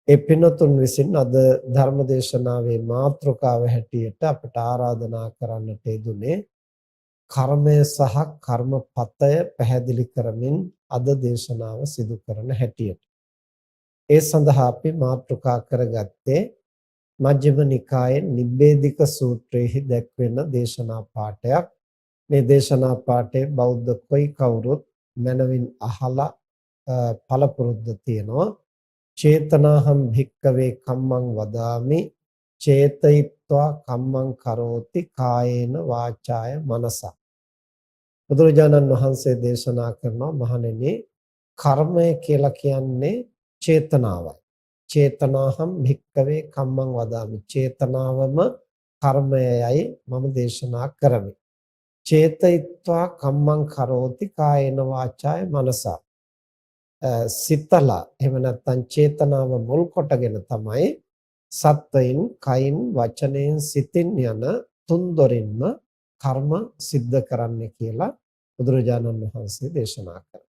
ඒ පින්වතුන් විසින් අද ධර්ම දේශනාවේ මාතෘකාව හැටියට අපට ආරාධනා කරන්නට යෙදුනේ කර්මය සහ කර්මපතය පැහැදිලි කරමින් අද දේශනාව සිදු කරන හැටියට. ඒ සඳහා අපි මාතෘකා කරගත්තේ මජ්ක්‍ධිම නිකායේ නිබ්බේධික සූත්‍රයේ දැක්වෙන දේශනා පාඩයක්. මේ දේශනා පාඩේ බෞද්ධ කොයි කවුරුත් මනවින් අහලා පළපුරුද්ද තියෙනවා. චේතනාහම් භික්කවේ කම්මං වදාමි චේතයිත්වා කම්මං කරෝති කායේන වාචාය මනසා. බුදුරජාණන් වහන්සේ දේශනා කරනවා මහණෙනි, කර්මය කියලා කියන්නේ චේතනාවයි. චේතනාහම් භික්කවේ කම්මං වදාමි. චේතනාවම කර්මයයි මම දේශනා කරමි. චේතයිත්වා කම්මං කරෝති කායේන වාචාය මනසා. සිතලා එහෙම නැත්නම් චේතනාව මුල් කොටගෙන තමයි සත්වයින් කයින් වචනයෙන් සිතින් යන තුන්දොරින්ම කර්ම සිද්ධ කරන්නේ කියලා බුදුරජාණන් වහන්සේ දේශනා කරා.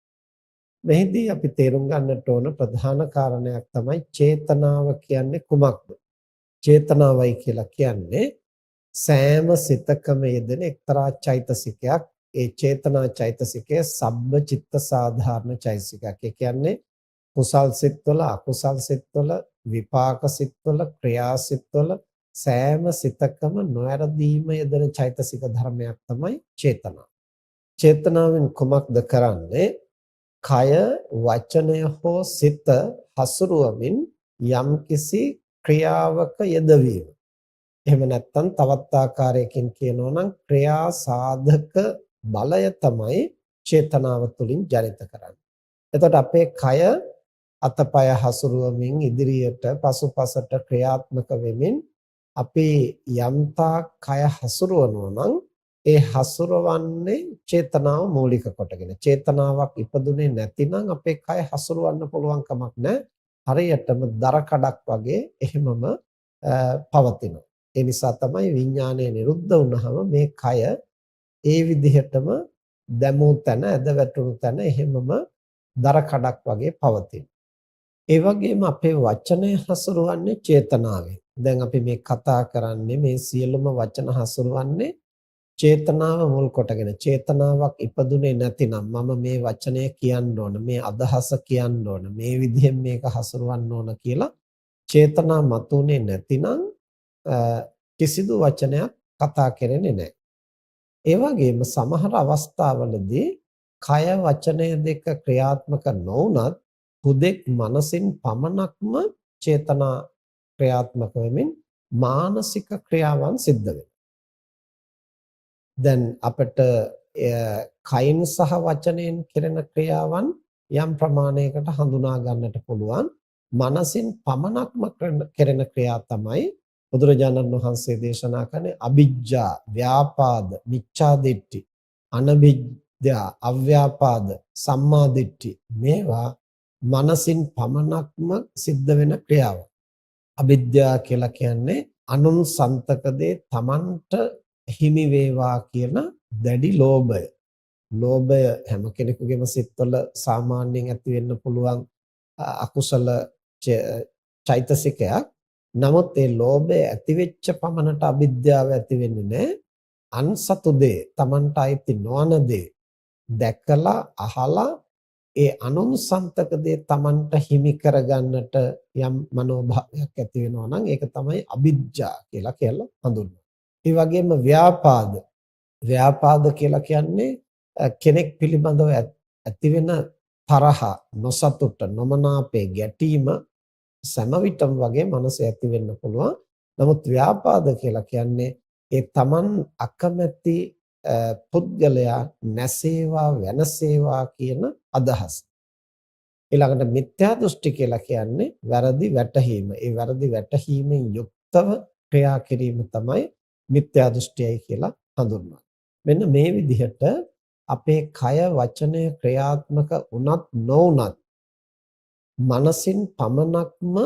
මෙහිදී අපි තේරුම් ගන්නට ඕන ප්‍රධාන කාරණයක් තමයි චේතනාව කියන්නේ කුමක්ද? චේතනාවයි කියලා කියන්නේ සෑම සිතකම යෙදෙන එක්තරා චෛතසිකයක්. ඒ චේතනා චෛතසිකය සබ්බ චිත්ත සාධාරණ චෛතසිකයක්. ඒ කියන්නේ කුසල් සිත්වල, අකුසල් සිත්වල, විපාක සිත්වල, ක්‍රියා සිත්වල සෑම සිතකම නොයරදීම යෙදෙන චෛතසික ධර්මයක් තමයි චේතනාව. චේතනාවෙන් කුමක්ද කරන්නේ? කය, වචනය හෝ සිත හසුරුවමින් යම්කිසි ක්‍රියාවක යෙදවීම. එහෙම නැත්නම් තවත් ආකාරයකින් කියනවා නම් ක්‍රියා සාධක බලය තමයි චේතනාව තුළින් ජනිත කරන්නේ. එතකොට අපේ කය අතපය හසුරුවමින් ඉදිරියට පසුපසට ක්‍රියාත්මක වෙමින් අපි යම්තා කය හසුරුවනවා නම් ඒ හසුරවන්නේ චේතනාව මූලික කොටගෙන. චේතනාවක් ඉපදුනේ නැතිනම් අපේ කය හසුරවන්න පුළුවන් කමක් නැහැ. හරියටම දර කඩක් වගේ එහෙමම පවතිනවා. ඒ නිසා තමයි විඥානය නිරුද්ධ වුණාම මේ කය ඒ විදිහටම දැමූ තැන ඇද වැටුණු තැන එහෙමම දර කඩක් වගේ පවතින. ඒ වගේම අපේ වචනය හසුරවන්නේ චේතනාවෙන්. දැන් අපි මේ කතා කරන්නේ මේ සියලුම වචන හසුරවන්නේ චේතනාව මුල් කොටගෙන. චේතනාවක් ඉපදුනේ නැතිනම් මම මේ වචනය කියන්න ඕන, මේ අදහස කියන්න ඕන, මේ විදිහෙන් මේක හසුරවන්න ඕන කියලා චේතනා මතුනේ නැතිනම් කිසිදු වචනයක් කතා කරන්නේ නැහැ. ඒ වගේම සමහර අවස්ථාවලදී කය වචනය දෙක ක්‍රියාත්මක නොවුනත් හුදෙක් මනසින් පමණක්ම චේතනා ක්‍රියාත්මක වෙමින් මානසික ක්‍රියාවන් සිද්ධ වෙනවා. දැන් අපිට කයින් සහ වචනයෙන් කෙරෙන ක්‍රියාවන් යම් ප්‍රමාණයකට හඳුනා ගන්නට පුළුවන්. මනසින් පමණක්ම කෙරෙන ක්‍රියා තමයි බුදුරජාණන් වහන්සේ දේශනා කරන්නේ අවිජ්ජා, ව්‍යාපාද, මිච්ඡා දිට්ඨි, අනවිජ්ජා, අව්‍යාපාද, සම්මා දිට්ඨි. මේවා මනසින් පමණක්ම සිද්ධ වෙන ක්‍රියාව. අවිද්‍යා කියලා කියන්නේ අනුන් සන්තක දේ තමන්ට හිමි වේවා කියන දැඩි ලෝභය. ලෝභය හැම කෙනෙකුගේම සිත්වල සාමාන්‍යයෙන් ඇති වෙන්න පුළුවන් අකුසල චෛතසිකයක්. නමුත් ඒ ලෝභය ඇති වෙච්ච පමණට අවිද්‍යාව ඇති වෙන්නේ නැහැ. අන්සතු දේ, තමන්ට අයිති නොවන දේ දැකලා අහලා ඒ අනුසන්තක දේ තමන්ට හිමි කරගන්නට යම් මනෝභාවයක් ඇති වෙනවා නම් ඒක තමයි අවිජ්ජා කියලා හඳුන්වන්නේ. ඒ වගේම ව්‍යාපාද. ව්‍යාපාද කියලා කියන්නේ කෙනෙක් පිළිබඳව ඇති වෙන තරහ, නොසතුට, නොමනාපේ, ගැටීම සෑම විටම වගේ මනසේ ඇති වෙන්න පුළුවන්. නමුත් ව්‍යාපාද කියලා කියන්නේ ඒ තමන් අකමැති පුද්ගලයා නැසේවා වෙනසේවා කියන අදහස. ඊළඟට මිත්‍යා දෘෂ්ටි කියලා කියන්නේ වැරදි වැටහීම. ඒ වැරදි වැටහීමෙන් යුක්තව ක්‍රියා කිරීම තමයි මිත්‍යා දෘෂ්ටියයි කියලා හඳුන්වන්නේ. මෙන්න මේ විදිහට අපේ කය වචනය ක්‍රියාත්මක වුණත් නොවුණත් මනසින් පමණක්ම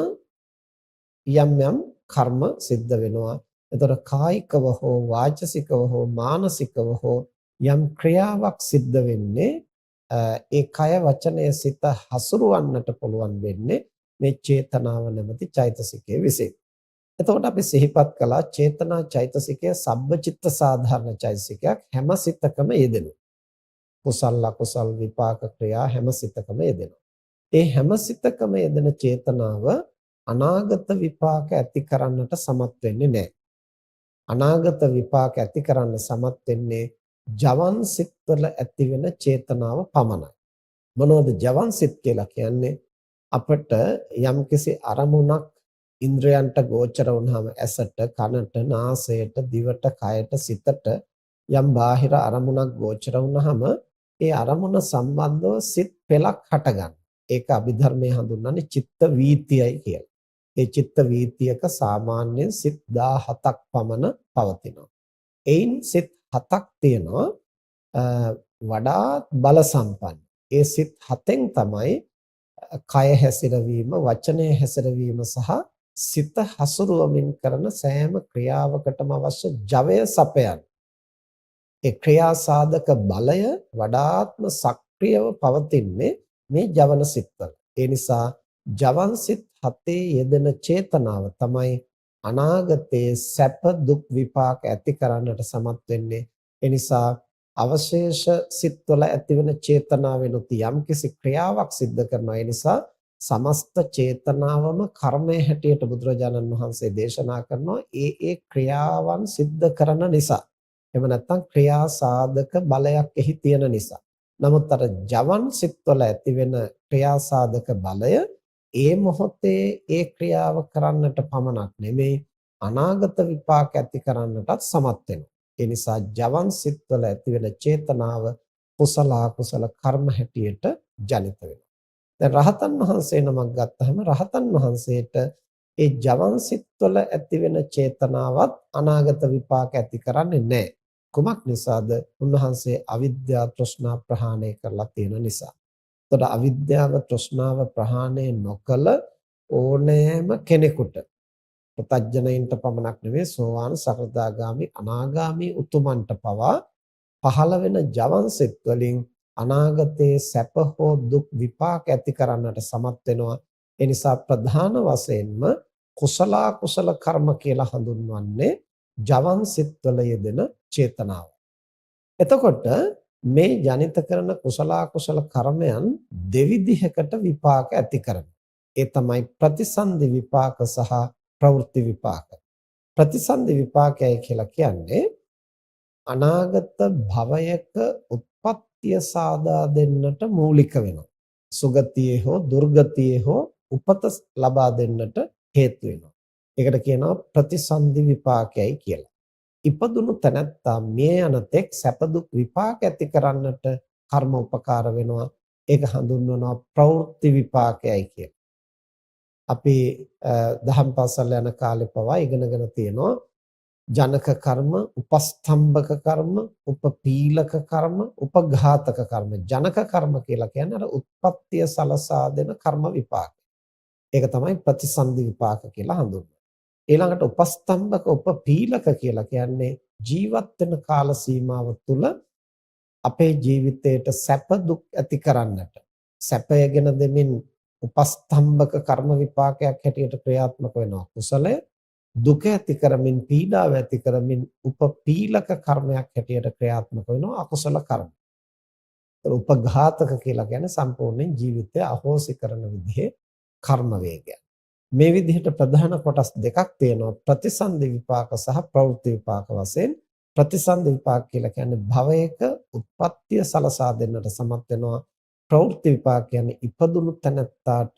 යම් කර්ම සිද්ධ වෙනවා. එතකොට කායිකව හෝ වාචසිකව හෝ මානසිකව හෝ යම් ක්‍රියාවක් සිද්ධ වෙන්නේ ඒ කය වචනය සිත හසුරවන්නට පුළුවන් වෙන්නේ මේ චේතනාව නැමැති චෛතසිකය විසින්. එතකොට අපි සිහිපත් කළා චේතනා චෛතසිකය සබ්බචිත්ත සාධාරණ චෛතසිකයක් හැම සිතකම යෙදෙනවා. කුසල අකුසල් විපාක ක්‍රියා හැම සිතකම යෙදෙනවා. ඒ හැම සිතකම යෙදෙන චේතනාව අනාගත විපාක ඇති කරන්නට සමත් වෙන්නේ නැහැ. අනාගත විපාක ඇති කරන්න සමත් වෙන්නේ ජවන් සිත්වල ඇති වෙන චේතනාව පමණයි. මොනවද ජවන් සිත් කියලා කියන්නේ? අපට යම්කිසි අරමුණක් ඉන්ද්‍රයන්ට ගෝචර වුණාම ඇසට, කනට, නාසයට, දිවට, කයට, සිතට යම් බාහිර අරමුණක් ගෝචර වුණාම ඒ අරමුණ සම්බන්ධව සිත් පෙළක් හටගන්න. ඒක අභිධර්මයේ හඳුන්වන්නේ චිත්ත වීතියයි කියලා. ඒ චිත්ත වීතියක සාමාන්‍යයෙන් සිත් 17ක් පමණ පවතිනවා. එයින් සිත් 7ක් තියෙනවා වඩාත් බල සම්පන්න. ඒ සිත් 7න් තමයි කය හැසිරවීම, වචනය හැසිරවීම සහ සිත හසුරුවමින් කරන සෑම ක්‍රියාවකටම අවශ්‍ය ජවය සපයන. ඒ ක්‍රියා සාධක බලය වඩාත්ම සක්‍රියව පවතින්නේ මේ ජවන සිත්වල. ඒ නිසා ජවන් සිත් 7 යෙදෙන චේතනාව තමයි අනාගතයේ සැප දුක් විපාක ඇති කරන්නට සමත් වෙන්නේ. ඒ නිසා අවශේෂ සිත්වල ඇතිවන චේතනාවෙනුත් යම්කිසි ක්‍රියාවක් සිද්ධ කරනවා. ඒ නිසා සමස්ත චේතනාවම කර්මයේ හැටියට බුදුරජාණන් වහන්සේ දේශනා කරනවා ඒ ක්‍රියාවන් සිද්ධ කරන නිසා. එහෙම නැත්නම් ක්‍රියා සාධක බලයක් එහි තියෙන නිසා. නමුත් අර ජවන් සිත්වල ඇතිවෙන ක්‍රියා සාධක බලය ඒ මොහොතේ ඒ ක්‍රියාව කරන්නට පමණක් නෙමෙයි අනාගත විපාක ඇති කරන්නටත් සමත් වෙනවා. ඒ නිසා ජවන් සිත්වල ඇතිවෙන චේතනාව කුසල අකුසල කර්ම හැටියට ජනිත වෙනවා. දැන් රහතන් වහන්සේ නමක් ගත්තහම රහතන් වහන්සේට ඒ ජවන් සිත්වල ඇතිවෙන චේතනාවත් අනාගත විපාක ඇති කරන්නේ නැහැ. කුමක් නිසාද? උන්වහන්සේ අවිද්‍යාව තෘෂ්ණා ප්‍රහාණය කරලා තියෙන නිසා. එතකොට අවිද්‍යාව තෘෂ්ණාව ප්‍රහාණය නොකළ ඕනෑම කෙනෙකුට ප්‍රත්‍යඥයින්ට පමණක් නෙවෙයි සෝවාන් සකෘදාගාමි අනාගාමි උතුමන්ට පවා පහළ වෙන ජවන් සිත් වලින් අනාගතයේ සැප හෝ දුක් විපාක ඇති කරන්නට සමත් වෙනවා. ඒ නිසා ප්‍රධාන වශයෙන්ම කුසල කුසල කර්ම කියලා හඳුන්වන්නේ ජවන් සිත් වල යෙදෙන චේතනාව. එතකොට මේ ජනිත කරන කුසල කුසල කර්මයන් දෙවිධයකට විපාක ඇති කරනවා. ඒ තමයි ප්‍රතිසන්දි විපාක සහ ප්‍රවෘත්ති විපාක. ප්‍රතිසන්දි විපාකයයි කියලා කියන්නේ අනාගත භවයක උත්පත්තිය සාදා දෙන්නට මූලික වෙනවා. සුගතියේ හෝ දුර්ගතියේ හෝ උපත ලබා දෙන්නට හේතු වෙනවා. ඒකට කියනවා ප්‍රතිසන්දි විපාකයයි කියලා. ඉපදුණු තැනැත්තා මිය යන තෙක් සැප දුක් විපාක ඇති කරන්නට කර්ම උපකාර වෙනවා. ඒක හඳුන්වනවා ප්‍රවෘත්ති විපාකයයි කියලා. අපි දහම් පාසල් යන කාලේ පවා ඉගෙනගෙන තියෙනවා ජනක කර්ම, උපස්තම්භක කර්ම, උපපීලක කර්ම, උපඝාතක කර්ම. ජනක කර්ම කියලා කියන්නේ අර උත්පත්තිය සලසා දෙන කර්ම විපාක. ඒක තමයි ප්‍රතිසන්දි විපාක කියලා හඳුන්වන්නේ. ඊළඟට උපස්තම්භක උපපීලක කියලා කියන්නේ ජීවත් වෙන කාල සීමාව තුළ අපේ ජීවිතයට සැප දුක් ඇති කරන්නට සැපයගෙන දෙමින් උපස්තම්භක කර්ම විපාකයක් හැටියට ක්‍රියාත්මක වෙනවා කුසලය, දුක ඇති කරමින් පීඩාව ඇති කරමින් උපපීලක කර්මයක් හැටියට ක්‍රියාත්මක වෙනවා අකුසල කර්ම. උපඝාතක කියලා කියන්නේ සම්පූර්ණයෙන් ජීවිතය අහෝසි කරන විදිහේ කර්ම වේගයක්. මේ විදිහට ප්‍රධාන කොටස් දෙකක් තියෙනවා ප්‍රතිසන්දි විපාක සහ ප්‍රවෘත්ති විපාක වශයෙන්. ප්‍රතිසන්දි විපාක කියලා කියන්නේ භවයක උත්පත්තිය සලසා දෙන්නට සමත් වෙනවා. ප්‍රවෘත්ති විපාක කියන්නේ ඉපදුණු තැනැත්තාට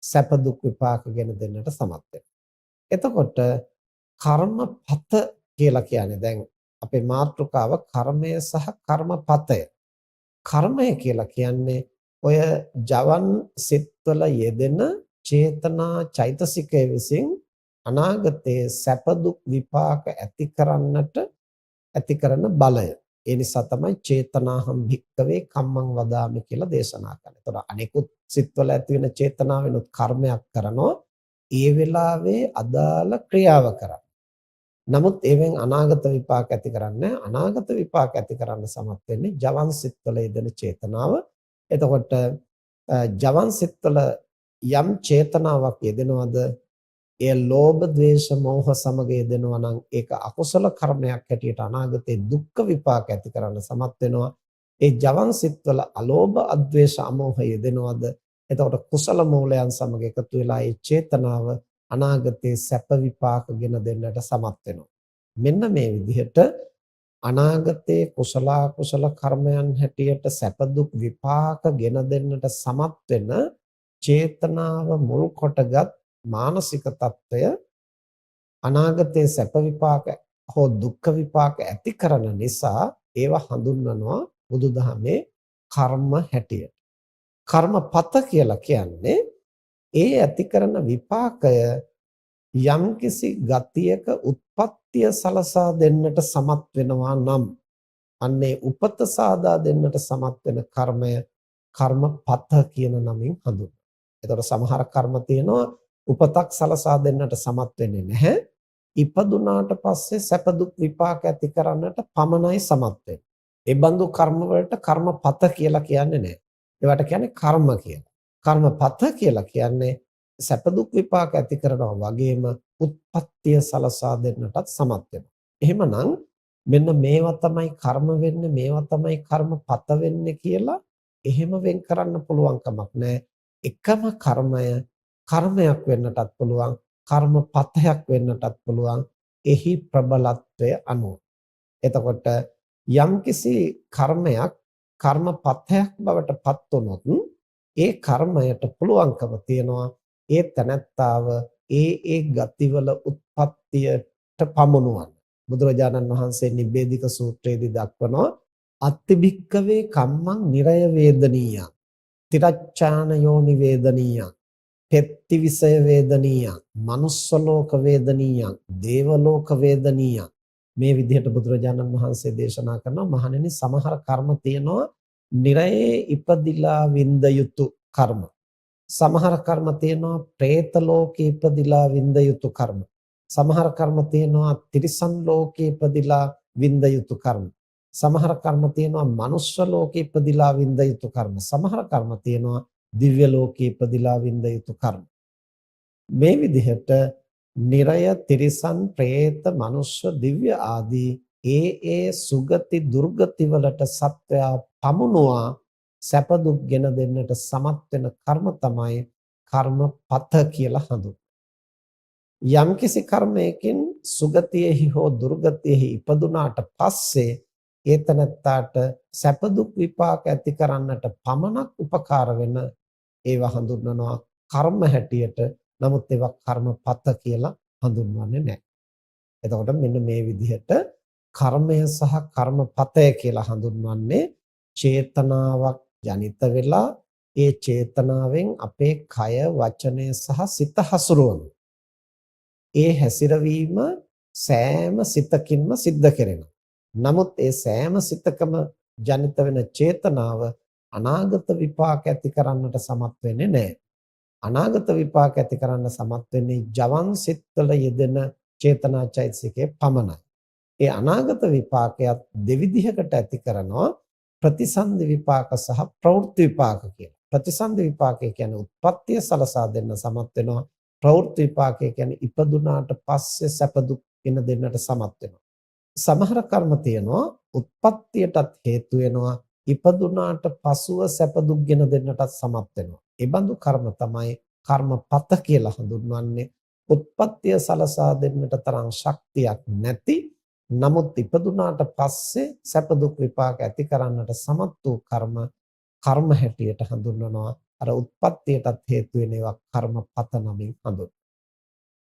සැප දුක් විපාක ගෙන දෙන්නට සමත් වෙනවා. එතකොට කර්මපත කියලා කියන්නේ දැන් අපේ මාතෘකාව කර්මය සහ කර්මපතය. කර්මය කියලා කියන්නේ ඔය ජවන් සිත්වල යෙදෙන චේතනා චෛතසිකය විසින් අනාගතයේ සැප දුක් විපාක ඇති කරන්නට ඇති කරන බලය. ඒ නිසා තමයි චේතනාහම් භික්කවේ කම්මං වදාමි කියලා දේශනා කරන්නේ. ඒතර අනිකුත් සිත්වල ඇති වෙන චේතනාවෙනුත් කර්මයක් කරනවා. ඒ වෙලාවේ අදාළ ක්‍රියාව කරන්න. නමුත් ඒවෙන් අනාගත විපාක ඇති කරන්නේ අනාගත විපාක ඇති කරන්න සමත් වෙන්නේ ජවන් සිත්වල යෙදෙන චේතනාව. එතකොට ජවන් සිත්වල යම් චේතනාවක් යෙදෙනවද එය ලෝභ ද්වේෂ මෝහ සමග යෙදෙනවා නම් ඒක අකුසල කර්මයක් හැටියට අනාගතේ දුක්ඛ විපාක ඇති කරන්න සමත් වෙනවා. ඒ ජවන් සිත්වල අලෝභ අද්වේෂ අමෝහ යෙදෙනවද එතකොට කුසල මූලයන් සමග එකතු වෙලා ඒ චේතනාව අනාගතේ සැප විපාක ගෙන දෙන්නට සමත් වෙනවා. මෙන්න මේ විදිහට අනාගතේ කුසල කුසල කර්මයන් හැටියට සැප දුක් විපාක ගෙන දෙන්නට සමත් වෙන චේතනාව මුල් කොටගත් මානසික తত্ত্বය අනාගතයේ සැප විපාක හෝ දුක්ඛ විපාක ඇති කරන නිසා ඒවා හඳුන්වනවා බුදුදහමේ කර්ම හැටියට. කර්මපත කියලා කියන්නේ ඒ ඇති කරන විපාකය යම්කිසි ගතියක උත්පත්තිය සලසා දෙන්නට සමත් වෙනවා නම් අන්නේ උපත සාදා දෙන්නට සමත් වෙන කර්මය කර්මපත කියන නමින් හඳුන්වනවා. එතකොට සමහර කර්ම තියෙනවා උපතක් සලසා දෙන්නට සමත් වෙන්නේ නැහැ. ඉපදුනාට පස්සේ සැප දුක් විපාක ඇති කරන්නට පමණයි සමත් වෙන්නේ. ඒ බඳු කර්ම වලට කර්මපත කියලා කියන්නේ නැහැ. ඒවට කියන්නේ කර්ම කියලා. කර්මපත කියලා කියන්නේ සැප දුක් විපාක ඇති කරනවා වගේම උත්පත්තිය සලසා දෙන්නටත් සමත් වෙනවා. එහෙමනම් මෙන්න මේවා තමයි කර්ම වෙන්නේ, මේවා තමයි කර්මපත වෙන්නේ කියලා එහෙම වෙන් කරන්න පුළුවන් කමක් නැහැ. එකම කර්මය කර්මයක් වෙන්නටත් පුළුවන් කර්මපතයක් වෙන්නටත් පුළුවන් එහි ප්‍රබලත්වය අනුව. එතකොට යම්කිසි කර්මයක් කර්මපතයක් බවට පත් වුනොත් ඒ කර්මයට පුළුවන්කම තියනවා ඒ තැනැත්තාව ඒ ගතිවල උත්පත්තියට පමුණුවන්න. බුදුරජාණන් වහන්සේ නිබ්බේධික සූත්‍රයේදී දක්වනවා අත්තිභික්කවේ කම්මං නිරය වේදනීය තිරච්ඡාන යෝනි වේදනීය පෙත්ති විසය වේදනීය මනුස්ස ලෝක වේදනීය දේව ලෝක වේදනීය මේ විදිහට බුදුරජාණන් වහන්සේ දේශනා කරනවා මහණෙනි සමහර කර්ම තියෙනවා නිරයේ ඉපදිලා විඳ යුතු කර්ම සමහර කර්ම තියෙනවා പ്രേත ලෝකේ ඉපදිලා විඳ යුතු කර්ම සමහර කර්ම තියෙනවා තිරිසන් ලෝකේ ඉපදිලා විඳ යුතු කර්ම සමහර කර්ම තියෙනවා මනුස්ස ලෝකේ ඉපදිලා විඳ යුතු කර්ම සමහර කර්ම තියෙනවා දිව්‍ය ලෝකේ ඉපදිලා විඳ යුතු කර්ම මේ විදිහට නිරය තිරිසන් പ്രേත මනුෂ්‍ය දිව්‍ය ආදී ඒ සුගති දුර්ගති වලට සත්වයා පමුණුවා සැප දුක් ගෙන දෙන්නට සමත් වෙන කර්ම තමයි කර්මපත කියලා හඳුන්වන්නේ. යම්කිසි කර්මයකින් සුගතියෙහි හෝ දුර්ගතියෙහි ඉපදුනාට පස්සේ ඒතනත්තාට සැප දුක් විපාක ඇති කරන්නට පමණක් උපකාර වෙන ඒවා හඳුන්වනවා කර්ම හැටියට. නමුත් ඒවා කර්මපත කියලා හඳුන්වන්නේ නැහැ. එතකොට මෙන්න මේ විදිහට කර්මය සහ කර්මපතය කියලා හඳුන්වන්නේ චේතනාවක් ජනිත වෙලා ඒ චේතනාවෙන් අපේ කය වචනය සහ සිත හසුරුවන. ඒ හැසිරවීම සෑම සිතකින්ම සිද්ධ කෙරෙනවා. නමුත් ඒ සෑම සිතකම ජනිත වෙන චේතනාව අනාගත විපාක ඇති කරන්නට සමත් වෙන්නේ නැහැ. අනාගත විපාක ඇති කරන්න සමත් වෙන්නේ ජවන් සිත්වල යෙදෙන චේතනා චෛතසිකයේ පමණයි. ඒ අනාගත විපාකයක් දෙවිධයකට ඇති කරනවා ප්‍රතිසන්දි විපාක සහ ප්‍රවෘත්ති විපාක කියලා. ප්‍රතිසන්දි විපාකය කියන්නේ උත්පත්තිය සලසා දෙන්න සමත් වෙනවා. ප්‍රවෘත්ති විපාකය කියන්නේ ඉපදුනාට පස්සේ සැප දුක් වෙන දෙන්නට සමත් වෙනවා. සමහර කර්ම තියෙනවා උත්පත්තියටත් හේතු වෙනවා ඉපදුනාට පසුව සැප දුක් ගෙන දෙන්නටත් සමත් වෙනවා. ඒ බඳු කර්ම තමයි කර්මපත කියලා හඳුන්වන්නේ. උත්පත්තිය සලසා දෙන්නට තරම් ශක්තියක් නැති නමුත් ඉපදුනාට පස්සේ සැප දුක් විපාක ඇති කරන්නට සමත් වූ කර්ම හැටියට හඳුන්වනවා. අර උත්පත්තියටත් හේතු වෙන ඒවා කර්මපත නමින් හඳුන්වනවා.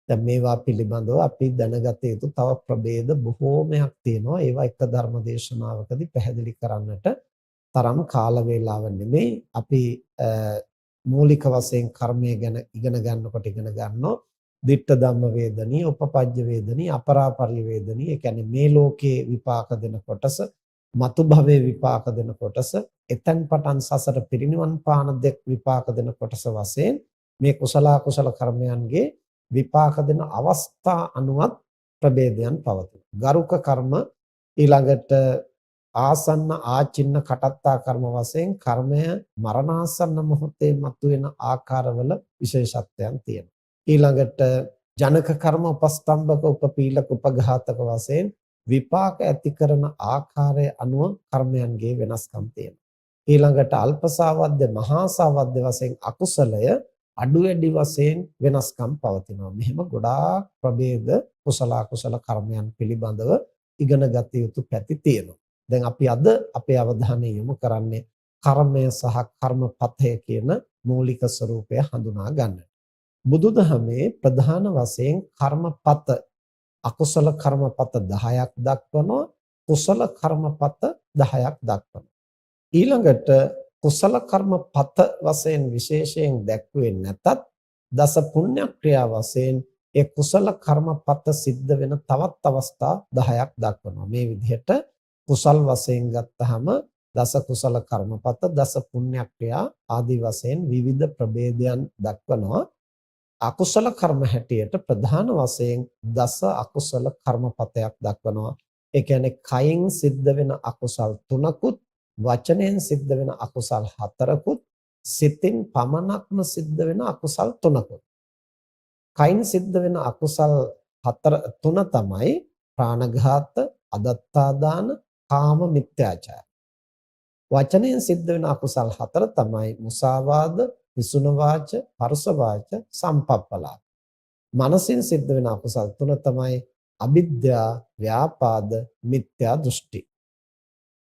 දැන් මේවා පිළිබඳව අපි දැනගත යුතු තව ප්‍රභේද බොහෝමයක් තියෙනවා. ඒවා එක ධර්ම දේශනාවකදී පැහැදිලි කරන්නට තරම් කාල වේලාව නෙමෙයි. අපි මූලික වශයෙන් කර්මය ගැන ඉගෙන ගන්නවා. දිට්ඨ ධම්ම වේදනී, උපපජ්ජ වේදනී, අපරාපරිය වේදනී. ඒ කියන්නේ මේ ලෝකේ විපාක දෙන කොටස, මතු භවයේ විපාක දෙන කොටස, එතෙන් පටන් සසර පිරිනිවන් පාන දෙක් විපාක දෙන කොටස වශයෙන් මේ කුසල කුසල කර්මයන්ගේ විපාක දෙන අවස්ථා අනුවත් ප්‍රභේදයන් පවතිනවා. ගරුක කර්ම ඊළඟට ආසන්න ආචින්න කටත්තා කර්ම වශයෙන් කර්මය මරණාසන්න මොහොතේ මතුවෙන ආකාරවල විශේෂත්වයන් තියෙනවා. ඊළඟට ජනක කර්ම උපස්තම්භක උපපීලක උපඝාතක වශයෙන් විපාක ඇති කරන ආකාරය අනුව කර්මයන්ගේ වෙනස්කම් තියෙනවා. ඊළඟට අල්පසාවද්ද මහාසාවද්ද වශයෙන් අකුසලය අඩු වැඩි වශයෙන් වෙනස්කම් පවතිනවා. මෙහෙම ගොඩාක් ප්‍රභේද කුසල අකුසල කර්මයන් පිළිබඳව ඉගෙන ගත යුතු පැති තියෙනවා. දැන් අපි අද අපේ අවධානය යොමු කරන්නේ කර්මය සහ කර්මපතය කියන මූලික ස්වરૂපය හඳුනා ගන්න. බුදුදහමේ ප්‍රධාන වශයෙන් කර්මපත අකුසල කර්මපත 10ක් දක්වනවා, කුසල කර්මපත 10ක් දක්වනවා. ඊළඟට කුසල කර්මපත වශයෙන් විශේෂයෙන් දැක්වෙන්නේ නැතත් දස පුණ්‍ය ක්‍රියා වශයෙන් ඒ කුසල කර්මපත සිද්ධ වෙන තවත් අවස්ථා 10ක් දක්වනවා. මේ විදිහට කුසල් වශයෙන් ගත්තහම දස කුසල කර්මපත, දස පුණ්‍ය ක්‍රියා ආදී වශයෙන් විවිධ ප්‍රභේදයන් දක්වනවා. අකුසල කර්ම හැටියට ප්‍රධාන වශයෙන් දස අකුසල කර්මපතයක් දක්වනවා. ඒ කියන්නේ කයින් සිද්ධ වෙන අකුසල් 3කුත්, වචනයෙන් සිද්ධ වෙන අකුසල් 4කුත්, සිතින් පමණක්ම සිද්ධ වෙන අකුසල් 3කුත්. කයින් සිද්ධ වෙන අකුසල් 3 තමයි ප්‍රාණඝාත, අදත්තාදාන, කාම මිත්‍යාචාර. වචනයෙන් සිද්ධ වෙන අකුසල් 4 තමයි මුසාවාද, විසුන වාච, පරුස වාච, සම්පප්පලාප. මනසින් සිද්ධ වෙන අකුසල් 3 තමයි අවිද්‍යා, ව්‍යාපාද, මිත්‍යා දෘෂ්ටි.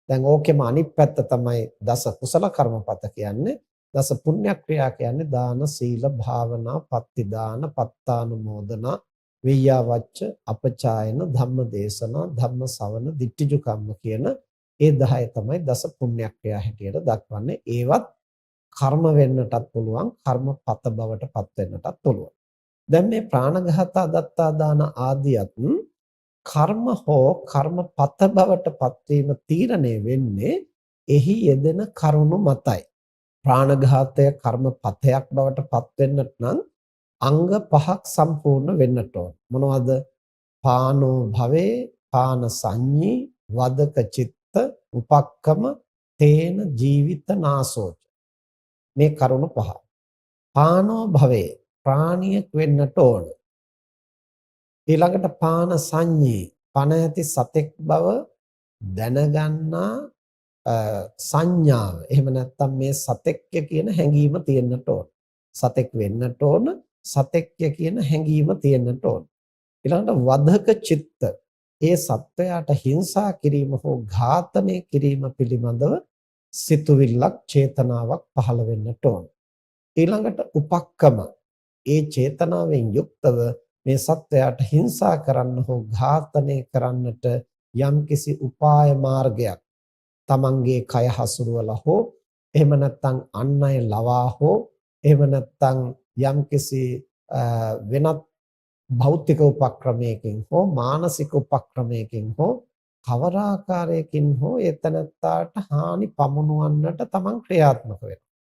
දැන් ඕකෙම අනිත් පැත්ත තමයි දස කුසල කර්මපත කියන්නේ. දස පුණ්‍ය ක්‍රියා කියන්නේ දාන, සීල, භාවනා, පත්ති දාන, පත්තානුමෝදනා, විය්‍යාවච්ච, අපචායන, ධම්ම දේශනා, ධම්ම ශ්‍රවණ, දිට්ඨිජු කම්ම කියන ඒ 10 තමයි දස පුණ්‍ය ක්‍රියා හැටියට දක්වන්නේ. ඒවත් කර්ම වෙන්නටත් පුළුවන්, කර්මපත බවට පත් වෙන්නටත් පුළුවන්. දැන් මේ ප්‍රාණඝාත, අදත්තා දාන ආදියත් කර්ම හෝ කර්මපත බවට පත්වීම තීරණය වෙන්නේ එහි යෙදෙන කරුණු මතයි. ප්‍රාණඝාතය කර්මපතයක් බවට පත් වෙන්නට නම් අංග 5ක් සම්පූර්ණ වෙන්නට ඕන. මොනවද? පානෝ භවේ, පාන සංඤී, වදක චිත්ත, උපක්කම, තේන ජීවිත නාසෝච. මේ කරුණු 5. පානෝ භවේ ප්‍රාණියෙක් වෙන්නට ඕන. ඊළඟට පාන සංඤී පන ඇති සතෙක් බව දැනගන්නා සංඥාව. එහෙම නැත්නම් මේ සතෙක්ය කියන හැඟීම තියෙන්නට ඕන. සතෙක් වෙන්නට ඕන, සතෙක්ය කියන හැඟීම තියෙන්නට ඕන. ඊළඟට වදක චිත්ත, ඒ සත්වයාට හිංසා කිරීම හෝ ඝාතනය කිරීම පිළිබඳව සිතුවිල්ලක්, චේතනාවක් පහළ වෙන්නට ඕන. ඊළඟට උපක්කම, ඒ චේතනාවෙන් යුක්තව මේ සත්වයාට හිංසා කරන්න හෝ ඝාතනය කරන්නට යම්කිසි උපාය මාර්ගයක් තමන්ගේ කය හසුරුවලා හෝ එහෙම නැත්නම් අන් අය ලවා හෝ එහෙම නැත්නම් යම්කිසි වෙනත් භෞතික උපක්‍රමයකින් හෝ මානසික උපක්‍රමයකින් හෝ කවර ආකාරයකින් හෝ එතනත්තාට හානි පමුණුවන්නට තමන් ක්‍රියාත්මක වෙනවා.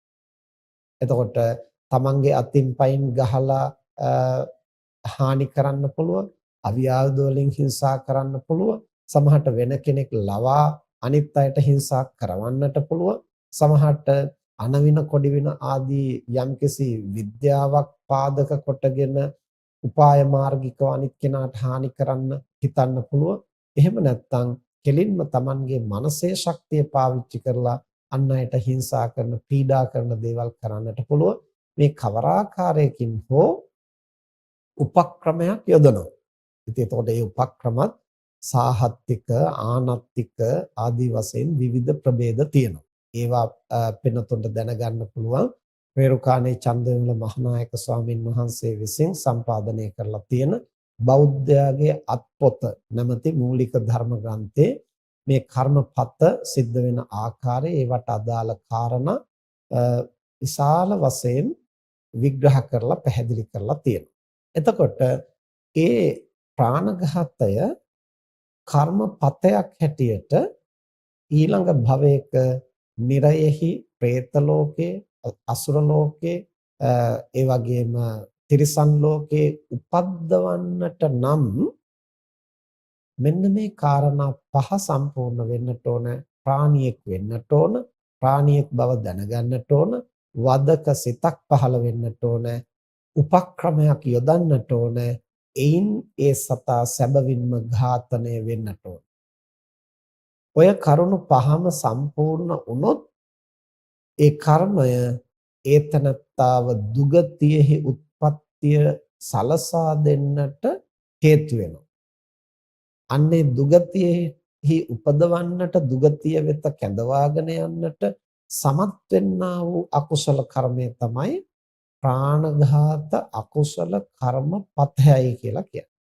එතකොට තමන්ගේ අතින් පයින් ගහලා හානි කරන්න පුළුවන්, අවියාවද වලින් හිංසා කරන්න පුළුවන්, සමහරට වෙන කෙනෙක් ලවා අනිත් අයට හිංසා කරවන්නට පුළුවන්, සමහරට අනවින කොඩිවින ආදී යම්කිසි විද්‍යාවක් පාදක කොටගෙන උපාය මාර්ගිකව අනිත් කෙනාට හානි කරන්න හිතන්න පුළුවන්. එහෙම නැත්නම් කෙලින්ම Tamanගේ මනසේ ශක්තිය පාවිච්චි කරලා අන් අයට හිංසා කරන, පීඩා කරන දේවල් කරන්නට පුළුවන්. මේ කවර ආකාරයකින් හෝ උපක්‍රමයක් යොදනවා. ඉතින් එතකොට මේ උපක්‍රමත් සාහත්තික, ආනත්තික ආදී වශයෙන් විවිධ ප්‍රභේද තියෙනවා. ඒවා පෙනතුන්ට දැනගන්න පුළුවන් රේරුකාණේ චන්දවිමල මහානායක ස්වාමින් වහන්සේ විසින් සම්පාදනය කරලා තියෙන බෞද්ධයාගේ අත්පොත නැමැති මූලික ධර්ම ග්‍රන්ථයේ මේ කර්මපත සිද්ධ වෙන ආකාරය, ඒවට අදාළ කාරණා විශාල වශයෙන් විග්‍රහ කරලා පැහැදිලි කරලා තියෙනවා. එතකොට ඒ ප්‍රාණඝාතය කර්මපතයක් හැටියට ඊළඟ භවයක නිරයෙහි, പ്രേත ලෝකේ, අසුර ලෝකේ, ඒ වගේම තිරිසන් ලෝකේ උපද්දවන්නට නම් මෙන්න මේ කාරණා 5 සම්පූර්ණ වෙන්නට ඕන. ප්‍රාණියෙක් වෙන්නට ඕන, ප්‍රාණියෙක් බව දැනගන්නට ඕන, වදක සිතක් පහළ වෙන්නට ඕන, උපක්‍රමයක් යොදන්නට ඕන. එයින් ඒ සතා සැබවින්ම ඝාතනය වෙන්නට ඕන. ඔය කරුණු පහම සම්පූර්ණ වුණොත් ඒ කර්මය ඒතනත්තාව දුගතියෙහි උත්පත්තිය සලසා දෙන්නට හේතු වෙනවා. අන්නේ දුගතියෙහි උපදවන්නට, දුගතිය වෙත කැඳවාගෙන යන්නට සමත් වෙන්නා වූ අකුසල කර්මය තමයි ප්‍රාණඝාත අකුසල කර්ම පතයයි කියලා කියන්නේ.